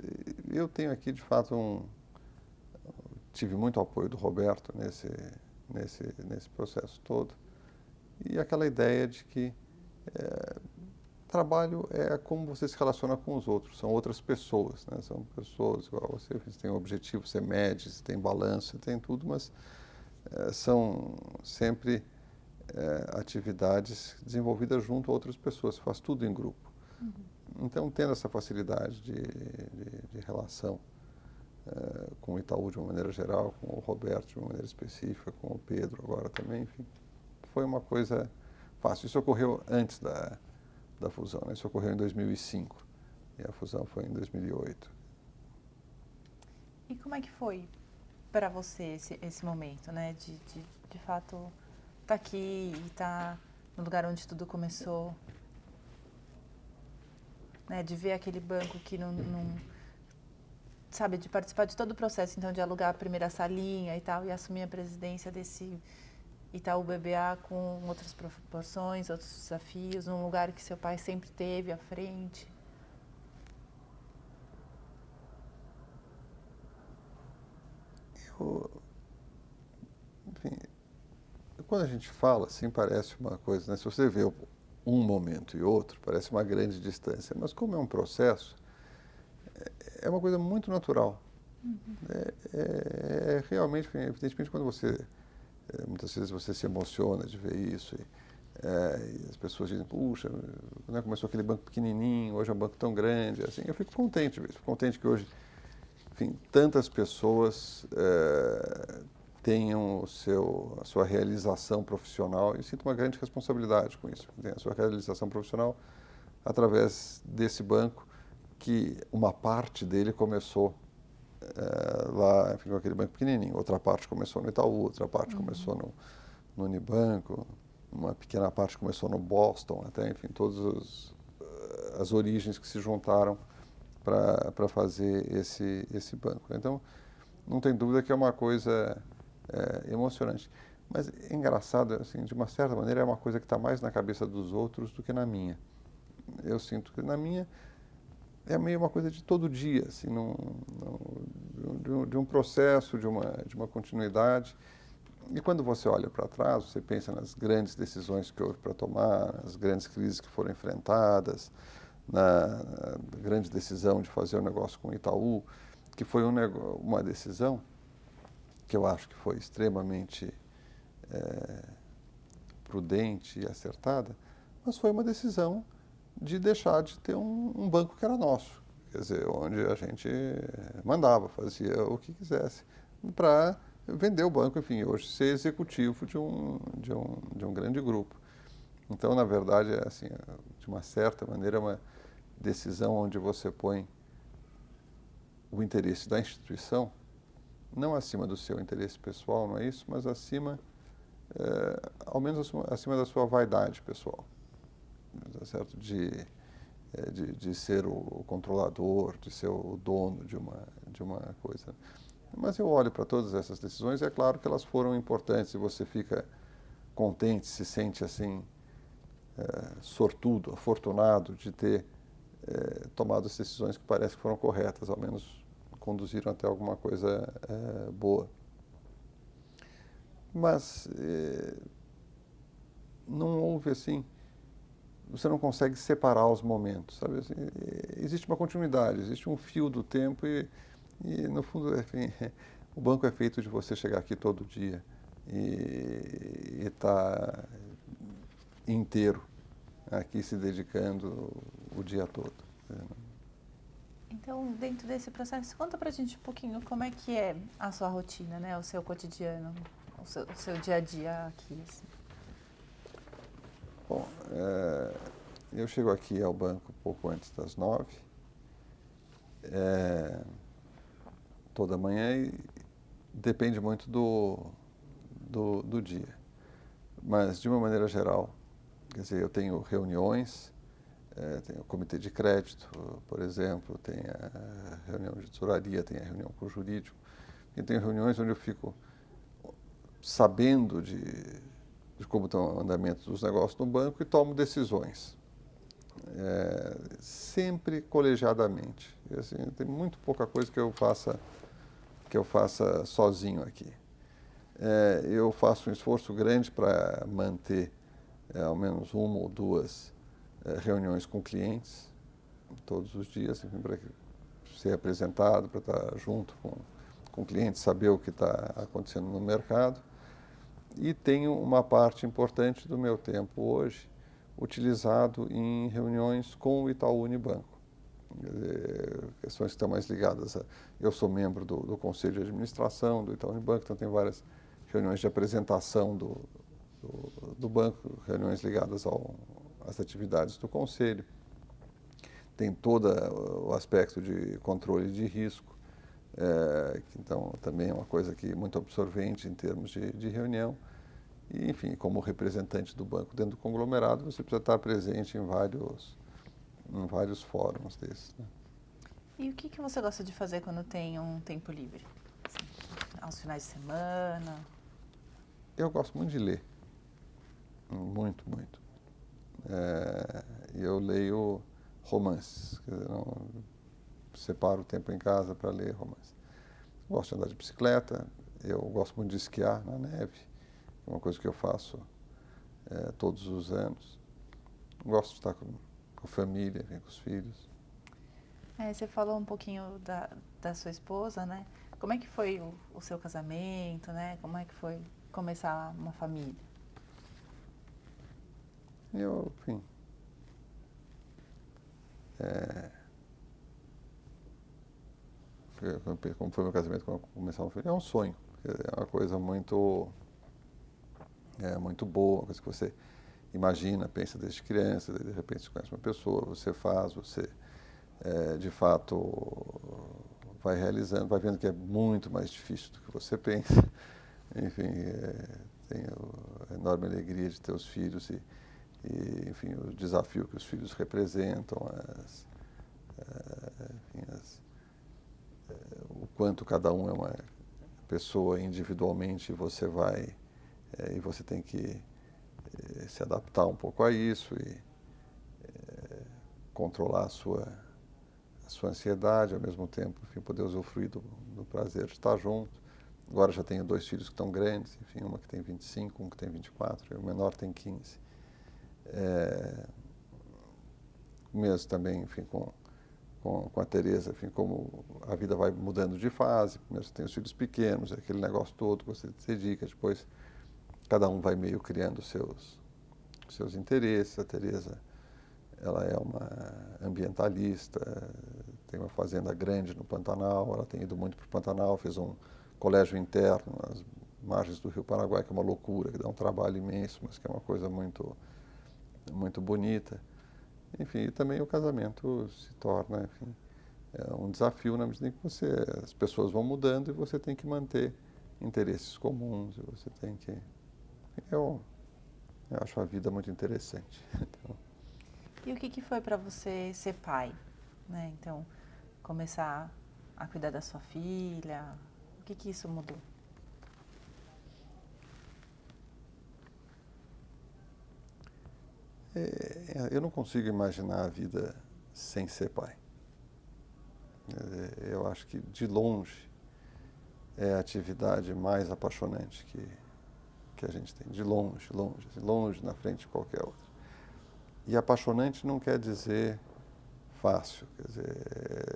eu tenho aqui, de fato, tive muito apoio do Roberto nesse processo todo, e aquela ideia de que trabalho é como você se relaciona com os outros, são outras pessoas, né? São pessoas igual a você tem um objetivo, você mede, você tem balanço, você tem tudo, mas são sempre atividades desenvolvidas junto a outras pessoas, você faz tudo em grupo. Então, tendo essa facilidade de relação com o Itaú de uma maneira geral, com o Roberto de uma maneira específica, com o Pedro agora também, enfim, foi uma coisa fácil. Isso ocorreu antes da fusão, né? Isso ocorreu em 2005 e a fusão foi em 2008. E como é que foi para você esse momento, né? De fato, estar aqui e estar no lugar onde tudo começou, né? De ver aquele banco que não sabe, de participar de todo o processo, então, de alugar a primeira salinha e tal, e assumir a presidência desse Itaú BBA com outras proporções, outros desafios, num lugar que seu pai sempre teve à frente. Enfim, quando a gente fala assim, parece uma coisa, né? Se você vê um momento e outro, parece uma grande distância, mas como é um processo, é uma coisa muito natural. Realmente, evidentemente, quando muitas vezes você se emociona de ver isso, e as pessoas dizem: puxa, né, começou aquele banco pequenininho, hoje é um banco tão grande, assim, eu fico contente, fico contente que hoje, enfim, tantas pessoas tenham a sua realização profissional, e sinto uma grande responsabilidade com isso, a sua realização profissional através desse banco, que uma parte dele começou lá, enfim, com aquele banco pequenininho, outra parte começou no Itaú, outra parte começou no Unibanco, uma pequena parte começou no Boston, até, enfim, todas as origens que se juntaram para fazer esse banco. Então, não tem dúvida que é uma coisa emocionante. Mas é engraçado, assim, de uma certa maneira, é uma coisa que está mais na cabeça dos outros do que na minha. Eu sinto que na minha é meio uma coisa de todo dia, assim, de um processo, de uma continuidade. E quando você olha para trás, você pensa nas grandes decisões que houve para tomar, nas grandes crises que foram enfrentadas, na grande decisão de fazer o negócio com o Itaú, que foi uma decisão que eu acho que foi extremamente prudente e acertada, mas foi uma decisão de deixar de ter um banco que era nosso, quer dizer, onde a gente mandava, fazia o que quisesse, para vender o banco, enfim, hoje ser executivo de um grande grupo. Então, na verdade, assim, de uma certa maneira, é uma decisão onde você põe o interesse da instituição, não acima do seu interesse pessoal, não é isso, mas acima, ao menos acima da sua vaidade pessoal, tá certo? De ser o controlador, de ser o dono de uma coisa. Mas eu olho para todas essas decisões e é claro que elas foram importantes e você fica contente, se sente assim, sortudo, afortunado de ter tomado as decisões que parece que foram corretas, ao menos conduziram até alguma coisa boa. Mas não houve assim, você não consegue separar os momentos, sabe? Assim, existe uma continuidade, existe um fio do tempo e no fundo, enfim, o banco é feito de você chegar aqui todo dia e estar inteiro aqui se dedicando o dia todo. Então, dentro desse processo, conta pra gente um pouquinho como é que é a sua rotina, né? O seu cotidiano, o seu dia a dia aqui, assim. Bom, eu chego aqui ao banco pouco antes das 9, toda manhã, e depende muito do dia. Mas, de uma maneira geral, quer dizer, eu tenho reuniões, tenho o comitê de crédito, por exemplo, tem a reunião de tesouraria, tem a reunião com o jurídico, e tenho reuniões onde eu fico sabendo de como estão o andamento dos negócios no banco e tomo decisões. Sempre colegiadamente. E, assim, tem muito pouca coisa que eu faça sozinho aqui. Eu faço um esforço grande para manter ao menos uma ou duas reuniões com clientes todos os dias, enfim, para ser apresentado, para estar junto com o cliente, saber o que está acontecendo no mercado. E tenho uma parte importante do meu tempo hoje utilizado em reuniões com o Itaú Unibanco. Questões que estão mais ligadas a... Eu sou membro do Conselho de Administração do Itaú Unibanco, então tem várias reuniões de apresentação do banco, reuniões ligadas às atividades do Conselho. Tem todo o aspecto de controle de risco, que então também é uma coisa que muito absorvente em termos de reunião. E, enfim, como representante do banco dentro do conglomerado, você precisa estar presente em vários fóruns desses, né? E o que você gosta de fazer quando tem um tempo livre? Assim, aos finais de semana? Eu gosto muito de ler. Muito, muito. Eu leio romances. Quer dizer, não separo o tempo em casa para ler romances. Gosto de andar de bicicleta. Eu gosto muito de esquiar na neve. É uma coisa que eu faço todos os anos. Gosto de estar com a família, com os filhos. Você falou um pouquinho da sua esposa, né? Como é que foi o seu casamento, né? Como é que foi começar uma família? Enfim, como foi meu casamento, quando começar uma família, é um sonho. É uma coisa muito boa, uma coisa que você imagina, pensa desde criança, de repente você conhece uma pessoa, você faz, você de fato vai realizando, vai vendo que é muito mais difícil do que você pensa. Enfim, tenho a enorme alegria de ter os filhos e enfim, o desafio que os filhos representam, o quanto cada um é uma pessoa individualmente e você tem que se adaptar um pouco a isso e controlar a sua ansiedade, ao mesmo tempo, enfim, poder usufruir do prazer de estar junto. Agora já tenho 2 filhos que estão grandes, enfim, uma que tem 25, um que tem 24, e o menor tem 15. Mesmo também, enfim, com a Tereza, enfim, como a vida vai mudando de fase. Primeiro você tem os filhos pequenos, aquele negócio todo que você se dedica, depois cada um vai meio criando seus interesses. A Tereza, ela é uma ambientalista, tem uma fazenda grande no Pantanal, ela tem ido muito para o Pantanal, fez um colégio interno nas margens do Rio Paraguai, que é uma loucura, que dá um trabalho imenso, mas que é uma coisa muito, muito bonita. Enfim, e também o casamento se torna, enfim, um desafio na medida em que as pessoas vão mudando e você tem que manter interesses comuns, e você tem que... Eu acho a vida muito interessante. Então, E o que foi para você ser pai, né? Então, começar a cuidar da sua filha, o que isso mudou? eu não consigo imaginar a vida sem ser pai. Eu acho que, de longe, é a atividade mais apaixonante que a gente tem. De longe, longe, longe na frente de qualquer outra. E apaixonante não quer dizer fácil, quer dizer,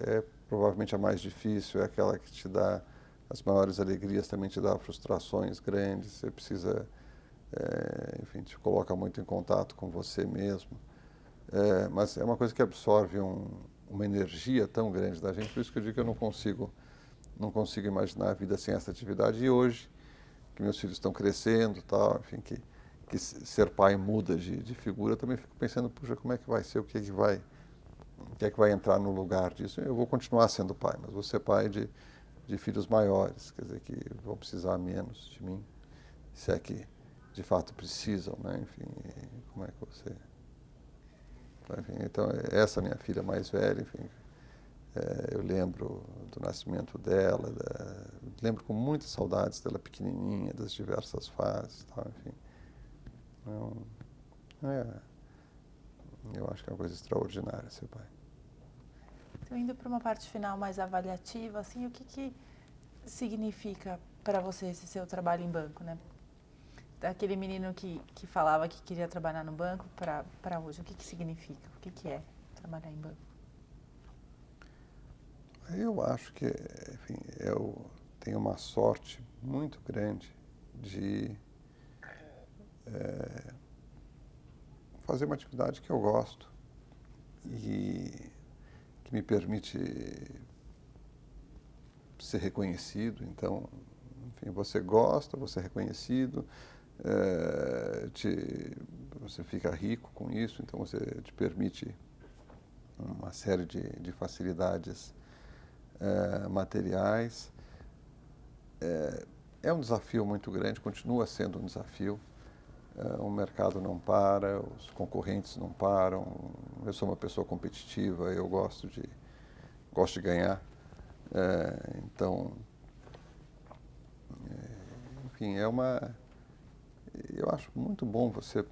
é provavelmente a mais difícil, é aquela que te dá as maiores alegrias, também te dá frustrações grandes, você precisa, enfim, te coloca muito em contato com você mesmo. Mas é uma coisa que absorve uma energia tão grande da gente, por isso que eu digo que eu não consigo imaginar a vida sem essa atividade. E hoje, que meus filhos estão crescendo, tal, enfim, que ser pai muda de figura, eu também fico pensando, puxa, como é que vai ser, o que é que vai entrar no lugar disso? Eu vou continuar sendo pai, mas vou ser pai de filhos maiores, quer dizer, que vão precisar menos de mim, se é que de fato precisam, né? Enfim, como é que você... Enfim, então, essa minha filha mais velha, enfim, eu lembro do nascimento dela, lembro com muitas saudades dela pequenininha, das diversas fases, tal, enfim. Eu acho que é uma coisa extraordinária ser pai. Então, indo para uma parte final mais avaliativa, assim, o que significa para você esse seu trabalho em banco, né? Daquele menino que falava que queria trabalhar no banco para hoje, o que significa? O que é trabalhar em banco? Eu acho que, enfim, eu tenho uma sorte muito grande de fazer uma atividade que eu gosto e que me permite ser reconhecido. Então, enfim, você gosta, você é reconhecido, você fica rico com isso, então você te permite uma série de facilidades materiais. É um desafio muito grande, continua sendo um desafio. O mercado não para, os concorrentes não param. Eu sou uma pessoa competitiva, eu gosto de ganhar. Então, enfim, eu acho muito bom você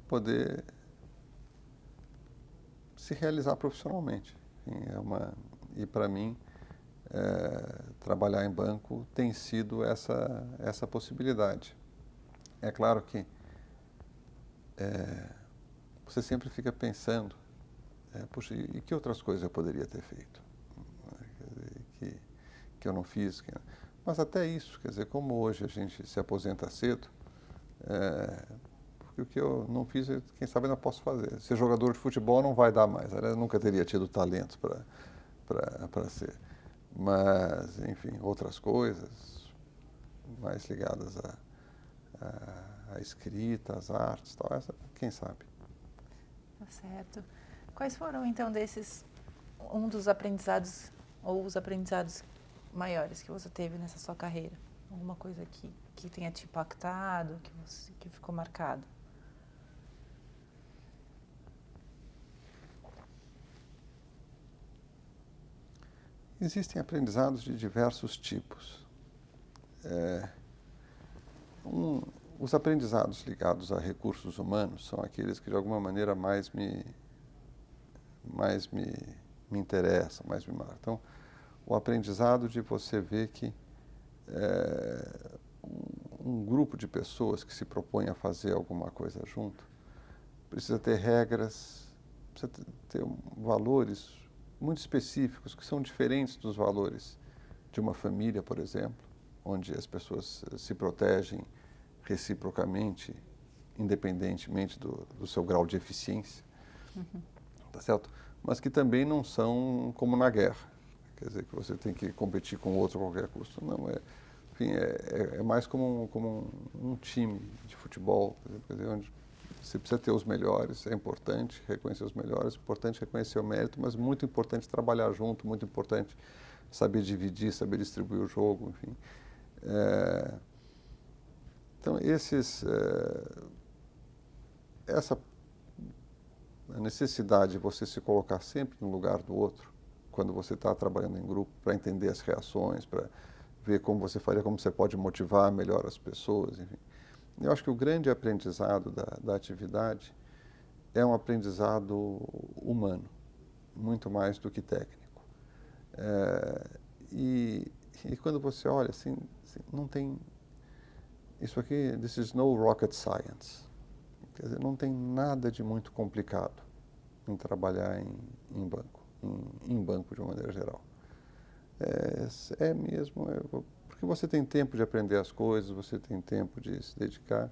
poder se realizar profissionalmente. Enfim, e para mim, trabalhar em banco tem sido essa possibilidade. É claro que você sempre fica pensando, puxa, e que outras coisas eu poderia ter feito? Que eu não fiz. Mas até isso, quer dizer, como hoje a gente se aposenta cedo, porque o que eu não fiz, quem sabe ainda posso fazer. Ser jogador de futebol não vai dar mais, eu nunca teria tido talento para ser. Mas, enfim, outras coisas mais ligadas à escrita, às artes, tal, quem sabe. Tá certo. Quais foram, então, um dos aprendizados, ou os aprendizados maiores que você teve nessa sua carreira? Alguma coisa que tenha te impactado, que ficou marcado? Existem aprendizados de diversos tipos. Os aprendizados ligados a recursos humanos são aqueles que, de alguma maneira, mais me me interessa, mais me marca. Então, o aprendizado de você ver que um grupo de pessoas que se propõe a fazer alguma coisa junto precisa ter regras, precisa ter valores muito específicos que são diferentes dos valores de uma família, por exemplo, onde as pessoas se protegem reciprocamente, independentemente do seu grau de eficiência, tá certo? Mas que também não são como na guerra, quer dizer, que você tem que competir com o outro a qualquer custo. Não, enfim, é mais como um time de futebol, quer dizer, onde você precisa ter os melhores, é importante reconhecer os melhores, é importante reconhecer o mérito, mas muito importante trabalhar junto, muito importante saber dividir, saber distribuir o jogo, enfim. Então, a necessidade de você se colocar sempre no lugar do outro, quando você está trabalhando em grupo, para entender as reações, para ver como você faria, como você pode motivar melhor as pessoas, enfim. Eu acho que o grande aprendizado da atividade é um aprendizado humano, muito mais do que técnico. E quando você olha assim, não tem... Isso aqui, this is no rocket science. Quer dizer, não tem nada de muito complicado em trabalhar em banco, em banco de uma maneira geral. Porque você tem tempo de aprender as coisas, você tem tempo de se dedicar,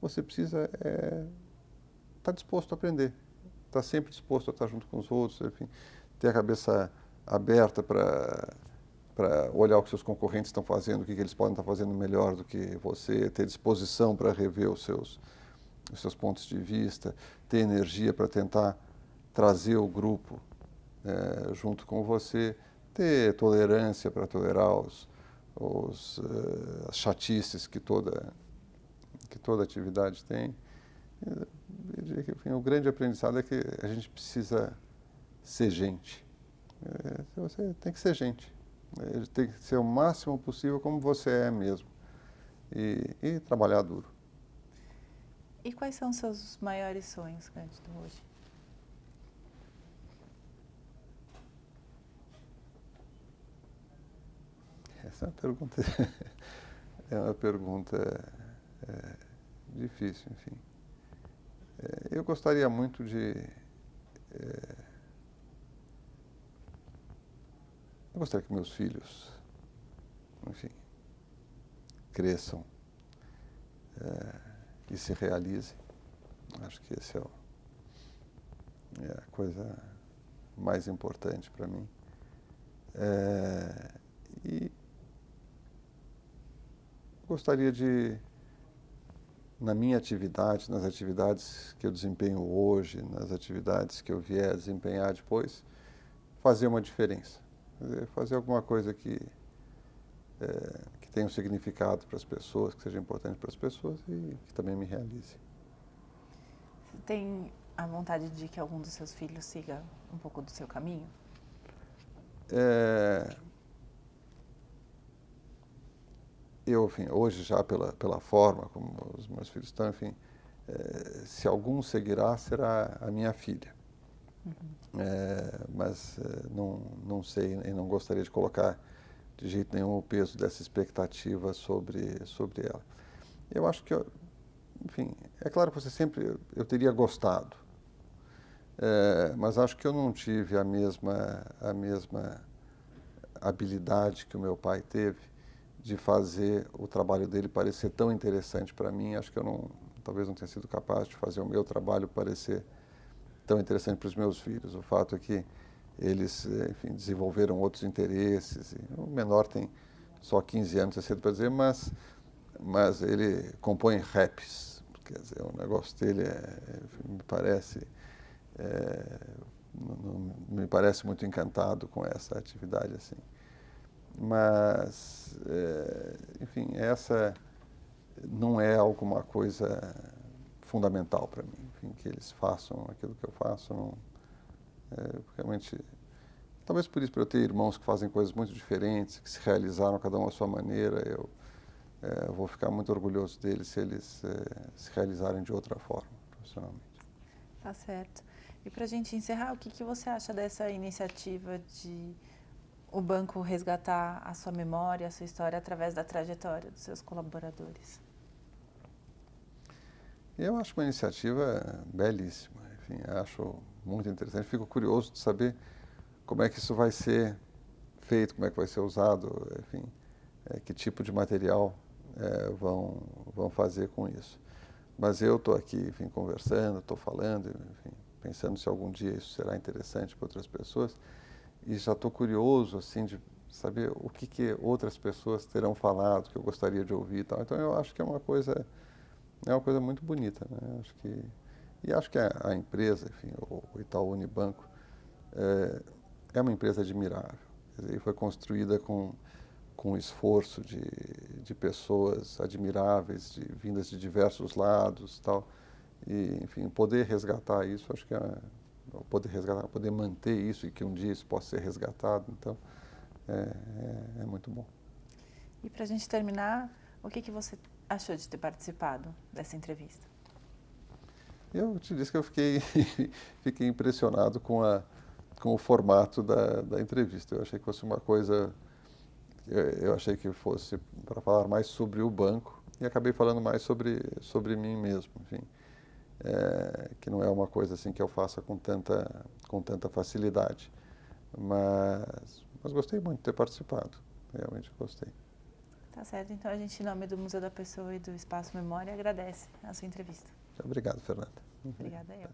você precisa estar disposto a aprender, estar sempre disposto a estar junto com os outros, enfim, ter a cabeça aberta para olhar o que seus concorrentes estão fazendo, o que eles podem estar fazendo melhor do que você, ter disposição para rever os seus pontos de vista, ter energia para tentar trazer o grupo junto com você, ter tolerância para tolerar as chatices que toda atividade tem. Eu diria que, enfim, o grande aprendizado é que a gente precisa ser gente. Você tem que ser gente. Tem que ser o máximo possível como você é mesmo. E trabalhar duro. E quais são os seus maiores sonhos, Cândido, hoje? Essa é uma pergunta difícil, enfim. Eu gostaria muito eu gostaria que meus filhos, enfim, cresçam e se realizem. Acho que esse é a coisa mais importante para mim. E gostaria de, na minha atividade, nas atividades que eu desempenho hoje, nas atividades que eu vier a desempenhar depois, fazer uma diferença. Fazer alguma coisa que tenha um significado para as pessoas, que seja importante para as pessoas e que também me realize. Você tem a vontade de que algum dos seus filhos siga um pouco do seu caminho? Eu, enfim, hoje já pela forma como os meus filhos estão, enfim, se algum seguirá, será a minha filha. Mas não sei e não gostaria de colocar de jeito nenhum o peso dessa expectativa sobre ela. Eu acho que, enfim, é claro que eu teria gostado, mas acho que eu não tive a mesma habilidade que o meu pai teve de fazer o trabalho dele parecer tão interessante para mim. Acho que talvez não tenha sido capaz de fazer o meu trabalho parecer tão interessante para os meus filhos. O fato é que eles, enfim, desenvolveram outros interesses. O menor tem só 15 anos, é cedo para dizer, mas ele compõe raps. Quer dizer, o negócio dele me parece muito encantado com essa atividade assim. Mas, enfim, essa não é alguma coisa fundamental para mim. Enfim, que eles façam aquilo que eu faço, realmente, talvez por isso, por eu ter irmãos que fazem coisas muito diferentes, que se realizaram cada um à sua maneira, eu vou ficar muito orgulhoso deles se eles se realizarem de outra forma, profissionalmente. Tá certo. E para a gente encerrar, o que você acha dessa iniciativa de o banco resgatar a sua memória, a sua história através da trajetória dos seus colaboradores? Eu acho uma iniciativa belíssima, enfim, acho muito interessante. Fico curioso de saber como é que isso vai ser feito, como é que vai ser usado, enfim, que tipo de material vão fazer com isso. Mas eu estou aqui, enfim, conversando, estou falando, enfim, pensando se algum dia isso será interessante para outras pessoas, e já estou curioso, assim, de saber o que outras pessoas terão falado, que eu gostaria de ouvir e tal. Então eu acho que é uma coisa muito bonita, né? Acho que a empresa, enfim, o Itaú Unibanco, é uma empresa admirável. Quer dizer, foi construída com o esforço de pessoas admiráveis, vindas de diversos lados, tal. E, enfim, poder resgatar isso, acho que poder manter isso e que um dia isso possa ser resgatado, então, é muito bom. E para a gente terminar, o que você achou de ter participado dessa entrevista? Eu te disse que eu fiquei impressionado com o formato da entrevista. Eu achei que fosse uma coisa... Eu achei que fosse para falar mais sobre o banco e acabei falando mais sobre mim mesmo, enfim. Que não é uma coisa assim que eu faça com tanta facilidade. Mas gostei muito de ter participado, realmente gostei. Tá certo, então a gente, em nome do Museu da Pessoa e do Espaço Memória, agradece a sua entrevista. Obrigado, Fernanda. Obrigada, eu.